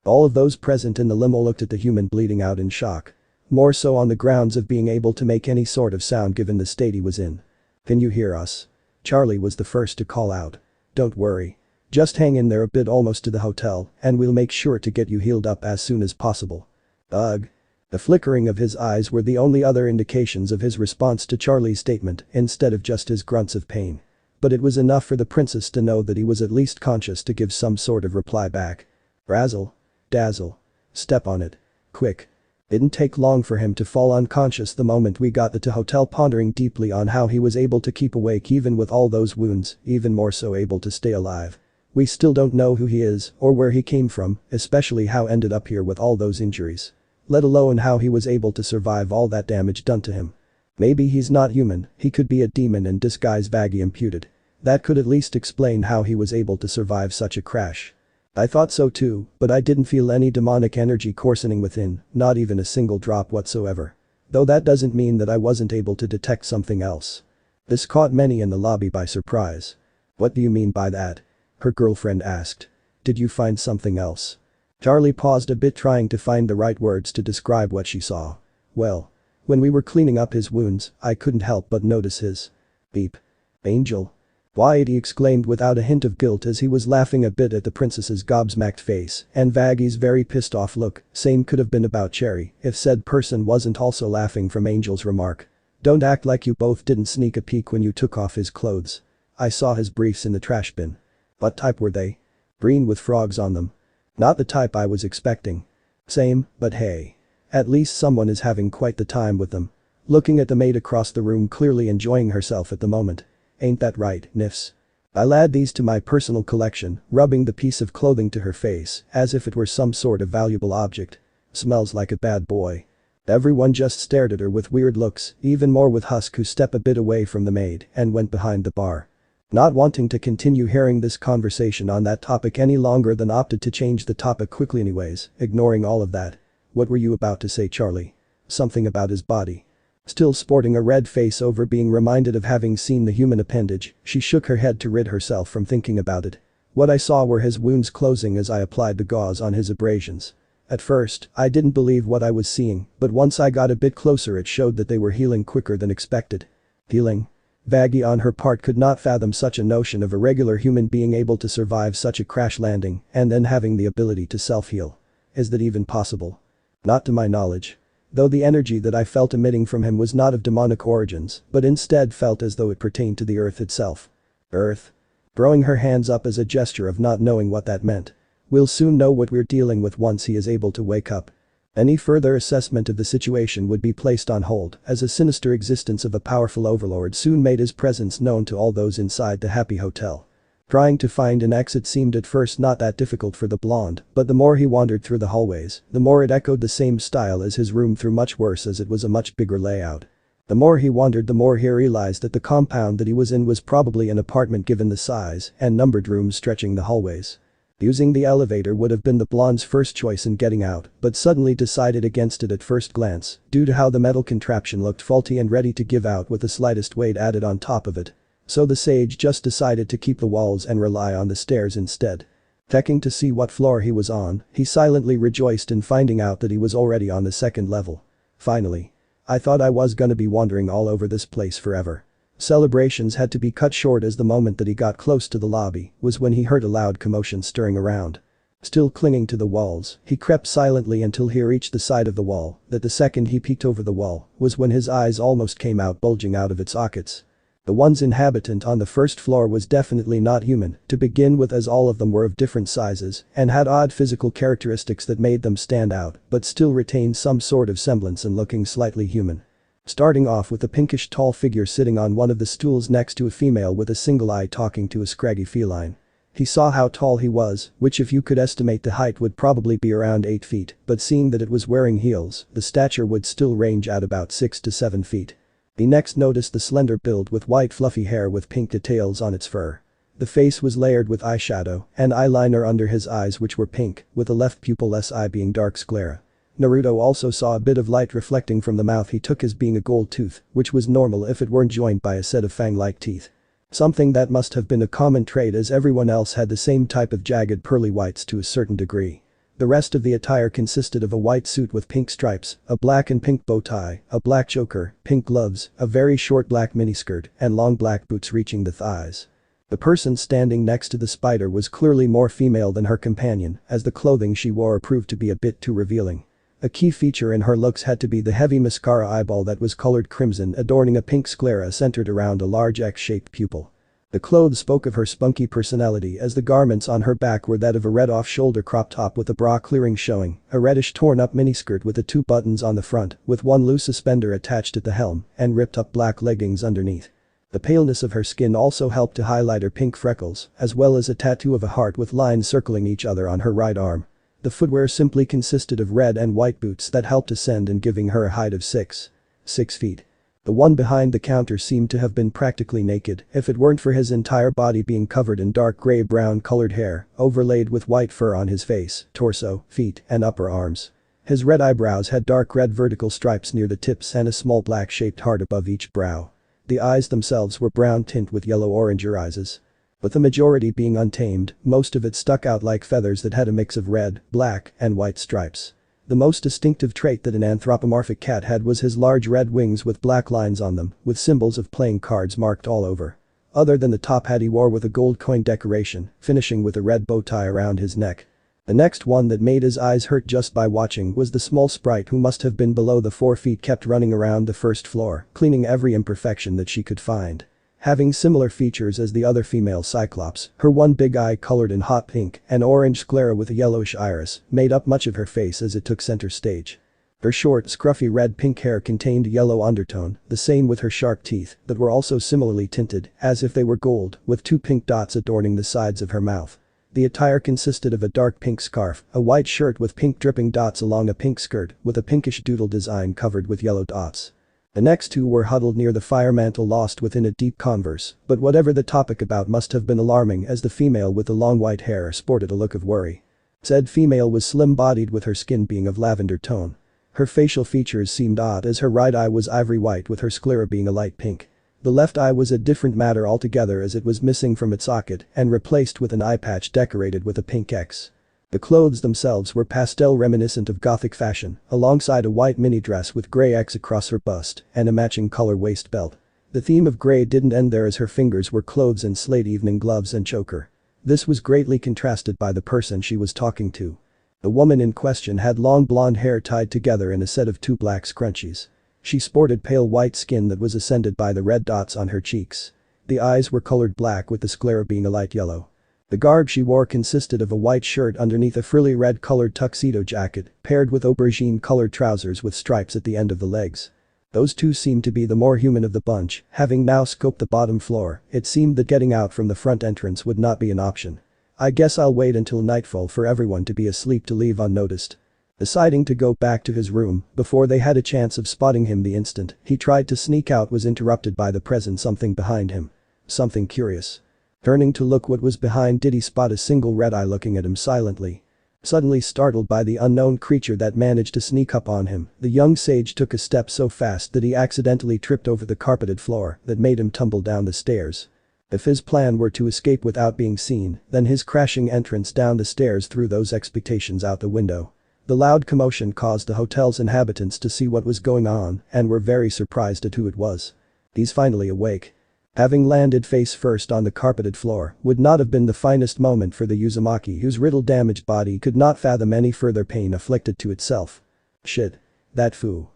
All of those present in the limo looked at the human bleeding out in shock. More so on the grounds of being able to make any sort of sound given the state he was in. Can you hear us? Charlie was the first to call out. Don't worry. Just hang in there a bit, almost to the hotel, and we'll make sure to get you healed up as soon as possible. Ugh. The flickering of his eyes were the only other indications of his response to Charlie's statement, instead of just his grunts of pain. But it was enough for the princess to know that he was at least conscious to give some sort of reply back. Razzle. Dazzle. Step on it. Quick. Didn't take long for him to fall unconscious the moment we got to hotel, pondering deeply on how he was able to keep awake even with all those wounds, even more so able to stay alive. We still don't know who he is or where he came from, especially how ended up here with all those injuries. Let alone how he was able to survive all that damage done to him. Maybe he's not human, he could be a demon in disguise, Vaggie imputed. That could at least explain how he was able to survive such a crash. I thought so too, but I didn't feel any demonic energy coursing within, not even a single drop whatsoever. Though that doesn't mean that I wasn't able to detect something else. This caught many in the lobby by surprise. What do you mean by that? Her girlfriend asked. Did you find something else? Charlie paused a bit, trying to find the right words to describe what she saw. Well. When we were cleaning up his wounds, I couldn't help but notice his. Beep. Angel. Why, he exclaimed without a hint of guilt as he was laughing a bit at the princess's gobsmacked face and Vaggie's very pissed off look. Same could have been about Cherry if said person wasn't also laughing from Angel's remark. Don't act like you both didn't sneak a peek when you took off his clothes. I saw his briefs in the trash bin. What type were they? Green with frogs on them. Not the type I was expecting. Same, but hey. At least someone is having quite the time with them. Looking at the maid across the room, clearly enjoying herself at the moment. Ain't that right, Nifs? I'll add these to my personal collection, rubbing the piece of clothing to her face as if it were some sort of valuable object. Smells like a bad boy. Everyone just stared at her with weird looks, even more with Husk, who stepped a bit away from the maid and went behind the bar. Not wanting to continue hearing this conversation on that topic any longer than opted to change the topic quickly anyways, ignoring all of that. What were you about to say, Charlie? Something about his body. Still sporting a red face over being reminded of having seen the human appendage, she shook her head to rid herself from thinking about it. What I saw were his wounds closing as I applied the gauze on his abrasions. At first, I didn't believe what I was seeing, but once I got a bit closer it showed that they were healing quicker than expected. Healing? Vaggie on her part could not fathom such a notion of a regular human being able to survive such a crash landing and then having the ability to self-heal. Is that even possible? Not to my knowledge. Though the energy that I felt emitting from him was not of demonic origins, but instead felt as though it pertained to the earth itself. Earth? Throwing her hands up as a gesture of not knowing what that meant. We'll soon know what we're dealing with once he is able to wake up. Any further assessment of the situation would be placed on hold as a sinister existence of a powerful overlord soon made his presence known to all those inside the Happy Hotel. Trying to find an exit seemed at first not that difficult for the blonde, but the more he wandered through the hallways, the more it echoed the same style as his room, through much worse as it was a much bigger layout. The more he wandered, the more he realized that the compound that he was in was probably an apartment given the size and numbered rooms stretching the hallways. Using the elevator would have been the blonde's first choice in getting out, but suddenly decided against it at first glance due to how the metal contraption looked faulty and ready to give out with the slightest weight added on top of it. So the sage just decided to keep the walls and rely on the stairs instead. Checking to see what floor he was on, he silently rejoiced in finding out that he was already on the second level. Finally. I thought I was gonna be wandering all over this place forever. Celebrations had to be cut short as the moment that he got close to the lobby was when he heard a loud commotion stirring around. Still clinging to the walls, he crept silently until he reached the side of the wall, that the second he peeked over the wall was when his eyes almost came out bulging out of its sockets. The one's inhabitant on the first floor was definitely not human to begin with, as all of them were of different sizes and had odd physical characteristics that made them stand out but still retained some sort of semblance and looking slightly human. Starting off with a pinkish tall figure sitting on one of the stools next to a female with a single eye talking to a scraggy feline. He saw how tall he was, which if you could estimate the height would probably be around 8 feet, but seeing that it was wearing heels, the stature would still range at about 6 to 7 feet. He next noticed the slender build with white fluffy hair with pink details on its fur. The face was layered with eyeshadow and eyeliner under his eyes, which were pink, with the left pupil-less eye being dark sclera. Naruto also saw a bit of light reflecting from the mouth he took as being a gold tooth, which was normal if it weren't joined by a set of fang-like teeth. Something that must have been a common trait, as everyone else had the same type of jagged pearly whites to a certain degree. The rest of the attire consisted of a white suit with pink stripes, a black and pink bow tie, a black choker, pink gloves, a very short black miniskirt, and long black boots reaching the thighs. The person standing next to the spider was clearly more female than her companion, as the clothing she wore proved to be a bit too revealing. A key feature in her looks had to be the heavy mascara eyeball that was colored crimson, adorning a pink sclera centered around a large X-shaped pupil. The clothes spoke of her spunky personality, as the garments on her back were that of a red off-shoulder crop top with a bra clearing showing, a reddish torn-up miniskirt with the 2 buttons on the front, with one loose suspender attached at the hem, and ripped-up black leggings underneath. The paleness of her skin also helped to highlight her pink freckles, as well as a tattoo of a heart with lines circling each other on her right arm. The footwear simply consisted of red and white boots that helped ascend and giving her a height of 6 feet. The one behind the counter seemed to have been practically naked if it weren't for his entire body being covered in dark gray-brown colored hair, overlaid with white fur on his face, torso, feet, and upper arms. His red eyebrows had dark red vertical stripes near the tips and a small black-shaped heart above each brow. The eyes themselves were brown tint with yellow-orange irises. With the majority being untamed, most of it stuck out like feathers that had a mix of red, black, and white stripes. The most distinctive trait that an anthropomorphic cat had was his large red wings with black lines on them, with symbols of playing cards marked all over. Other than the top hat he wore with a gold coin decoration, finishing with a red bow tie around his neck. The next one that made his eyes hurt just by watching was the small sprite who must have been below the 4 feet, kept running around the first floor, cleaning every imperfection that she could find. Having similar features as the other female cyclops, her one big eye colored in hot pink and orange sclera with a yellowish iris made up much of her face as it took center stage. Her short, scruffy red-pink hair contained yellow undertone, the same with her sharp teeth that were also similarly tinted, as if they were gold, with 2 pink dots adorning the sides of her mouth. The attire consisted of a dark pink scarf, a white shirt with pink dripping dots along a pink skirt with a pinkish doodle design covered with yellow dots. The next two were huddled near the fire mantle, lost within a deep converse, but whatever the topic about must have been alarming, as the female with the long white hair sported a look of worry. Said female was slim-bodied with her skin being of lavender tone. Her facial features seemed odd, as her right eye was ivory white with her sclera being a light pink. The left eye was a different matter altogether, as it was missing from its socket and replaced with an eye patch decorated with a pink X. The clothes themselves were pastel, reminiscent of Gothic fashion, alongside a white mini dress with grey X across her bust and a matching color waist belt. The theme of grey didn't end there, as her fingers were clothes and slate evening gloves and choker. This was greatly contrasted by the person she was talking to. The woman in question had long blonde hair tied together in a set of 2 black scrunchies. She sported pale white skin that was accented by the red dots on her cheeks. The eyes were colored black, with the sclera being a light yellow. The garb she wore consisted of a white shirt underneath a frilly red-colored tuxedo jacket, paired with aubergine-colored trousers with stripes at the end of the legs. Those two seemed to be the more human of the bunch. Having now scoped the bottom floor, it seemed that getting out from the front entrance would not be an option. "I guess I'll wait until nightfall for everyone to be asleep to leave unnoticed." Deciding to go back to his room before they had a chance of spotting him the instant he tried to sneak out was interrupted by the present something behind him. Something curious. Turning to look what was behind did he spot a single red eye looking at him silently. Suddenly startled by the unknown creature that managed to sneak up on him, the young sage took a step so fast that he accidentally tripped over the carpeted floor that made him tumble down the stairs. If his plan were to escape without being seen, then his crashing entrance down the stairs threw those expectations out the window. The loud commotion caused the hotel's inhabitants to see what was going on and were very surprised at who it was. He's finally awake. Having landed face first on the carpeted floor would not have been the finest moment for the Uzumaki whose riddle-damaged body could not fathom any further pain afflicted to itself. Shit. That foo.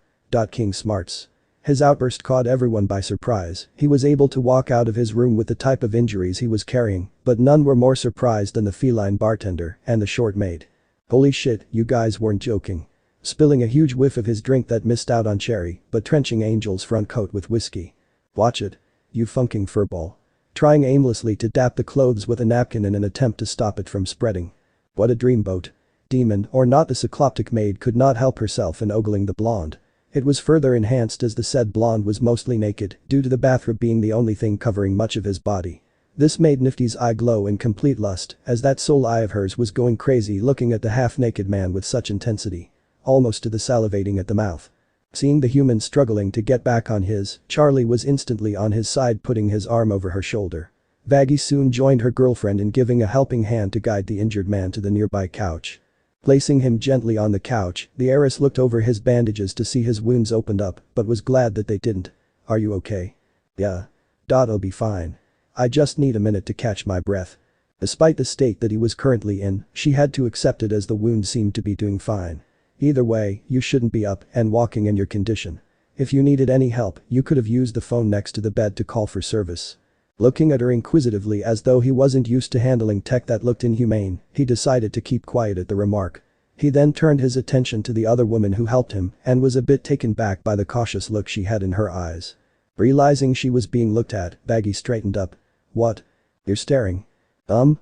King smarts. His outburst caught everyone by surprise. He was able to walk out of his room with the type of injuries he was carrying, but none were more surprised than the feline bartender and the short maid. Holy shit, you guys weren't joking. Spilling a huge whiff of his drink that missed out on cherry, but trenching Angel's front coat with whiskey. Watch it. You funking furball. Trying aimlessly to dap the clothes with a napkin in an attempt to stop it from spreading. What a dreamboat. Demon or not, the cycloptic maid could not help herself in ogling the blonde. It was further enhanced as the said blonde was mostly naked due to the bathrobe being the only thing covering much of his body. This made Nifty's eye glow in complete lust as that soul eye of hers was going crazy looking at the half-naked man with such intensity. Almost to the salivating at the mouth. Seeing the human struggling to get back on his, Charlie was instantly on his side putting his arm over her shoulder. Vaggie soon joined her girlfriend in giving a helping hand to guide the injured man to the nearby couch. Placing him gently on the couch, the heiress looked over his bandages to see his wounds opened up but was glad that they didn't. Are you okay? Yeah. I'll be fine. I just need a minute to catch my breath. Despite the state that he was currently in, she had to accept it as the wound seemed to be doing fine. Either way, you shouldn't be up and walking in your condition. If you needed any help, you could have used the phone next to the bed to call for service. Looking at her inquisitively as though he wasn't used to handling tech that looked inhumane, he decided to keep quiet at the remark. He then turned his attention to the other woman who helped him and was a bit taken back by the cautious look she had in her eyes. Realizing she was being looked at, Vaggie straightened up. What? You're staring.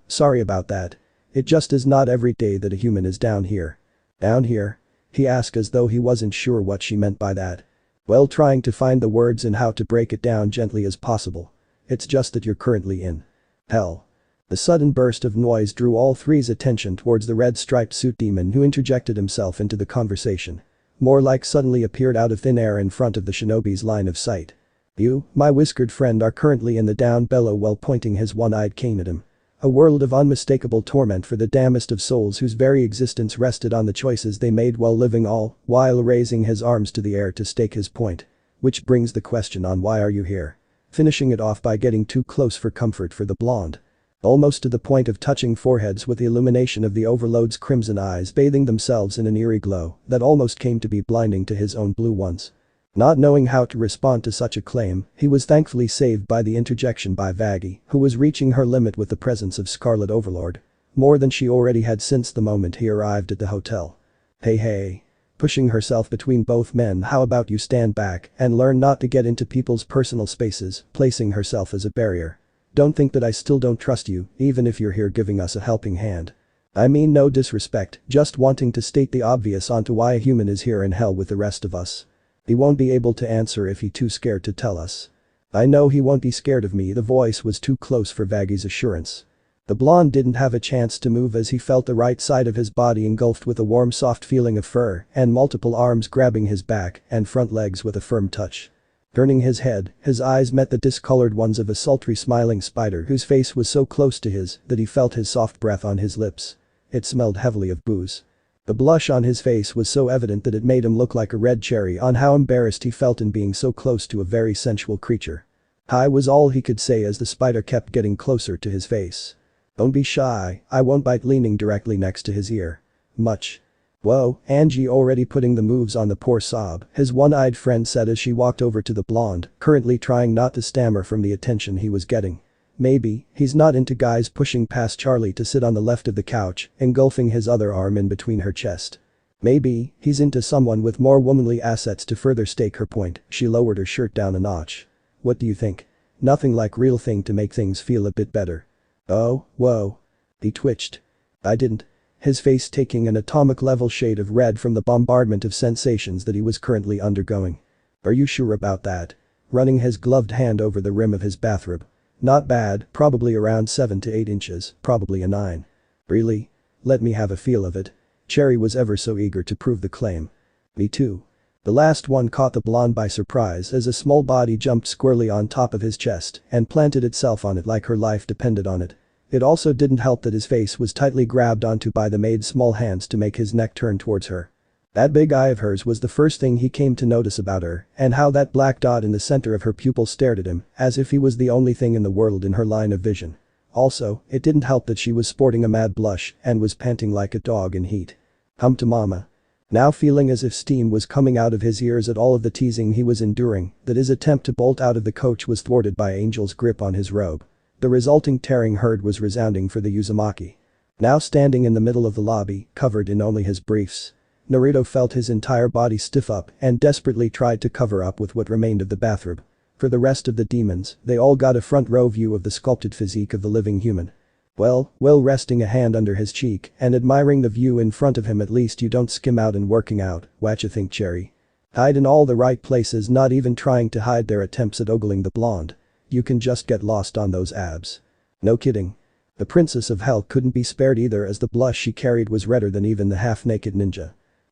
Sorry about that. It just is not every day that a human is down here. Down here? He asked as though he wasn't sure what she meant by that. Well, trying to find the words and how to break it down gently as possible. It's just that you're currently in hell. The sudden burst of noise drew all three's attention towards the red-striped suit demon who interjected himself into the conversation. More like suddenly appeared out of thin air in front of the shinobi's line of sight. You, my whiskered friend, are currently in the down below while pointing his one-eyed cane at him. A world of unmistakable torment for the damnedest of souls whose very existence rested on the choices they made while living, all while raising his arms to the air to stake his point. Which brings the question on why are you here? Finishing it off by getting too close for comfort for the blonde. Almost to the point of touching foreheads with the illumination of the overload's crimson eyes bathing themselves in an eerie glow that almost came to be blinding to his own blue ones. Not knowing how to respond to such a claim, he was thankfully saved by the interjection by Vaggie, who was reaching her limit with the presence of Scarlet Overlord. More than she already had since the moment he arrived at the hotel. Hey. Pushing herself between both men, how about you stand back and learn not to get into people's personal spaces, placing herself as a barrier. Don't think that I still don't trust you, even if you're here giving us a helping hand. I mean no disrespect, just wanting to state the obvious onto why a human is here in hell with the rest of us. He won't be able to answer if he's too scared to tell us. I know he won't be scared of me. The voice was too close for Vaggie's assurance. The blonde didn't have a chance to move as he felt the right side of his body engulfed with a warm soft feeling of fur and multiple arms grabbing his back and front legs with a firm touch. Turning his head, his eyes met the discolored ones of a sultry smiling spider whose face was so close to his that he felt his soft breath on his lips. It smelled heavily of booze. The blush on his face was so evident that it made him look like a red cherry on how embarrassed he felt in being so close to a very sensual creature. Hi was all he could say as the spider kept getting closer to his face. Don't be shy, I won't bite, leaning directly next to his ear. Much. Whoa, Angie already putting the moves on the poor sob, his one-eyed friend said as she walked over to the blonde, currently trying not to stammer from the attention he was getting. Maybe, he's not into guys pushing past Charlie to sit on the left of the couch, engulfing his other arm in between her chest. Maybe, he's into someone with more womanly assets to further stake her point. She lowered her shirt down a notch. What do you think? Nothing like real thing to make things feel a bit better. Oh, whoa. He twitched. I didn't. his face taking an atomic-level shade of red from the bombardment of sensations that he was currently undergoing. "Are you sure about that?" Running his gloved hand over the rim of his bathrobe. "Not bad, probably around 7 to 8 inches, probably a 9. "Really? Let me have a feel of it." Cherry was ever so eager to prove the claim. "Me too." The last one caught the blonde by surprise as a small body jumped squarely on top of his chest and planted itself on it like her life depended on it. It also didn't help that his face was tightly grabbed onto by the maid's small hands to make his neck turn towards her. That big eye of hers was the first thing he came to notice about her, and how that black dot in the center of her pupil stared at him as if he was the only thing in the world in her line of vision. Also, it didn't help that she was sporting a mad blush and was panting like a dog in heat. "Hum to mama." Now feeling as if steam was coming out of his ears at all of the teasing he was enduring, that his attempt to bolt out of the coach was thwarted by Angel's grip on his robe. The resulting tearing hurt was resounding for the Uzumaki. Now standing in the middle of the lobby, covered in only his briefs, Naruto felt his entire body stiff up and desperately tried to cover up with what remained of the bathrobe. For the rest of the demons, they all got a front row view of the sculpted physique of the living human. Well, resting a hand under his cheek and admiring the view in front of him, at least you don't skim out and working out, whatcha think, Cherry? Hide in all the right places, not even trying to hide their attempts at ogling the blonde. You can just get lost on those abs. No kidding. The Princess of Hell couldn't be spared either, as the blush she carried was redder than even the half-naked ninja.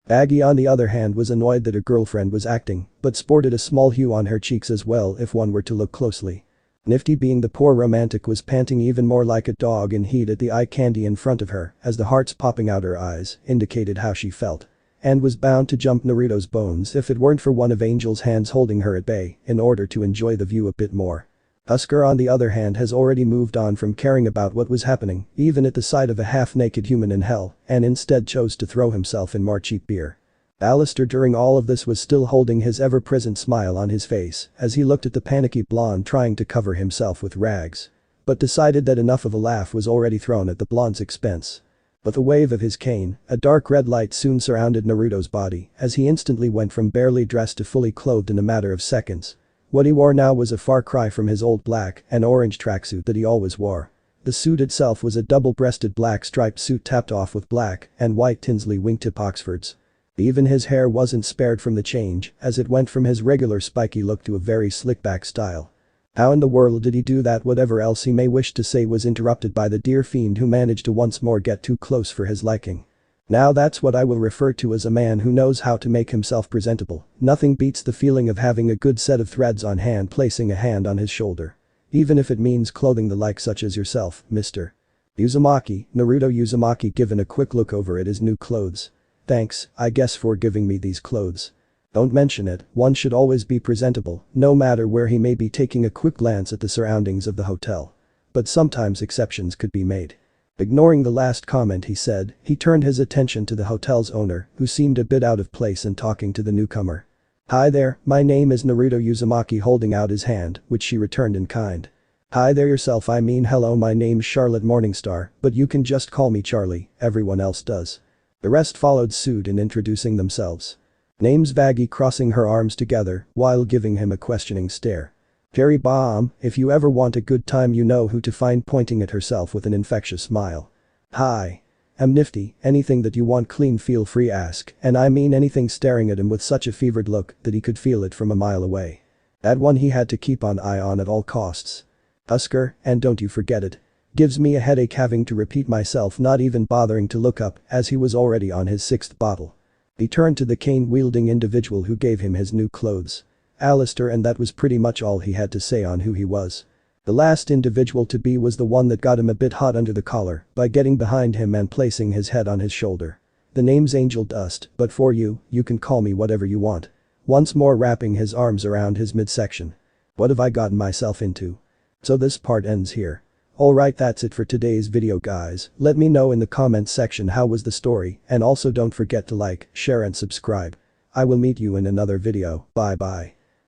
Vaggie on the other hand was annoyed that her girlfriend was acting, but sported a small hue on her cheeks as well if one were to look closely. Nifty, being the poor romantic, was panting even more like a dog in heat at the eye candy in front of her as the hearts popping out her eyes indicated how she felt. And was bound to jump Naruto's bones if it weren't for one of Angel's hands holding her at bay in order to enjoy the view a bit more. Husker on the other hand has already moved on from caring about what was happening even at the sight of a half-naked human in hell and instead chose to throw himself in more cheap beer. Alistair during all of this was still holding his ever-present smile on his face as he looked at the panicky blonde trying to cover himself with rags. But decided that enough of a laugh was already thrown at the blonde's expense. With a wave of his cane, a dark red light soon surrounded Naruto's body as he instantly went from barely dressed to fully clothed in a matter of seconds. What he wore now was a far cry from his old black and orange tracksuit that he always wore. The suit itself was a double-breasted black striped suit topped off with black and white Tinsley wingtip Oxfords. Even his hair wasn't spared from the change as it went from his regular spiky look to a very slick-back style. How in the world did he do that? Whatever else he may wish to say was interrupted by the dear fiend who managed to once more get too close for his liking. Now that's what I will refer to as a man who knows how to make himself presentable. Nothing beats the feeling of having a good set of threads on hand, placing a hand on his shoulder. Even if it means clothing the like such as yourself, Mr. Uzumaki. Naruto Uzumaki given a quick look over at his new clothes. Thanks, I guess, for giving me these clothes. Don't mention it, one should always be presentable, no matter where he may be, taking a quick glance at the surroundings of the hotel. But sometimes exceptions could be made. Ignoring the last comment he said, he turned his attention to the hotel's owner, who seemed a bit out of place in talking to the newcomer. "Hi there, my name is Naruto Uzumaki," holding out his hand, which she returned in kind. "Hi there yourself, I mean hello, my name's Charlotte Morningstar, but you can just call me Charlie, everyone else does." The rest followed suit in introducing themselves. Name's Vaggie, crossing her arms together while giving him a questioning stare. "Cherry Bomb, if you ever want a good time you know who to find," pointing at herself with an infectious smile. "Hi. I'm Nifty, anything that you want clean feel free ask," and I mean anything, staring at him with such a fevered look that he could feel it from a mile away. That one he had to keep an eye on at all costs. Husker, and don't you forget it. Gives me a headache having to repeat myself, not even bothering to look up as he was already on his 6th bottle. He turned to the cane-wielding individual who gave him his new clothes. Alistair, and that was pretty much all he had to say on who he was. The last individual to be was the one that got him a bit hot under the collar by getting behind him and placing his head on his shoulder. "The name's Angel Dust, but for you can call me whatever you want." Once more wrapping his arms around his midsection. What have I gotten myself into? So this part ends here. Alright, that's it for today's video guys. Let me know in the comments section how was the story, and also don't forget to like, share and subscribe. I will meet you in another video. Bye bye.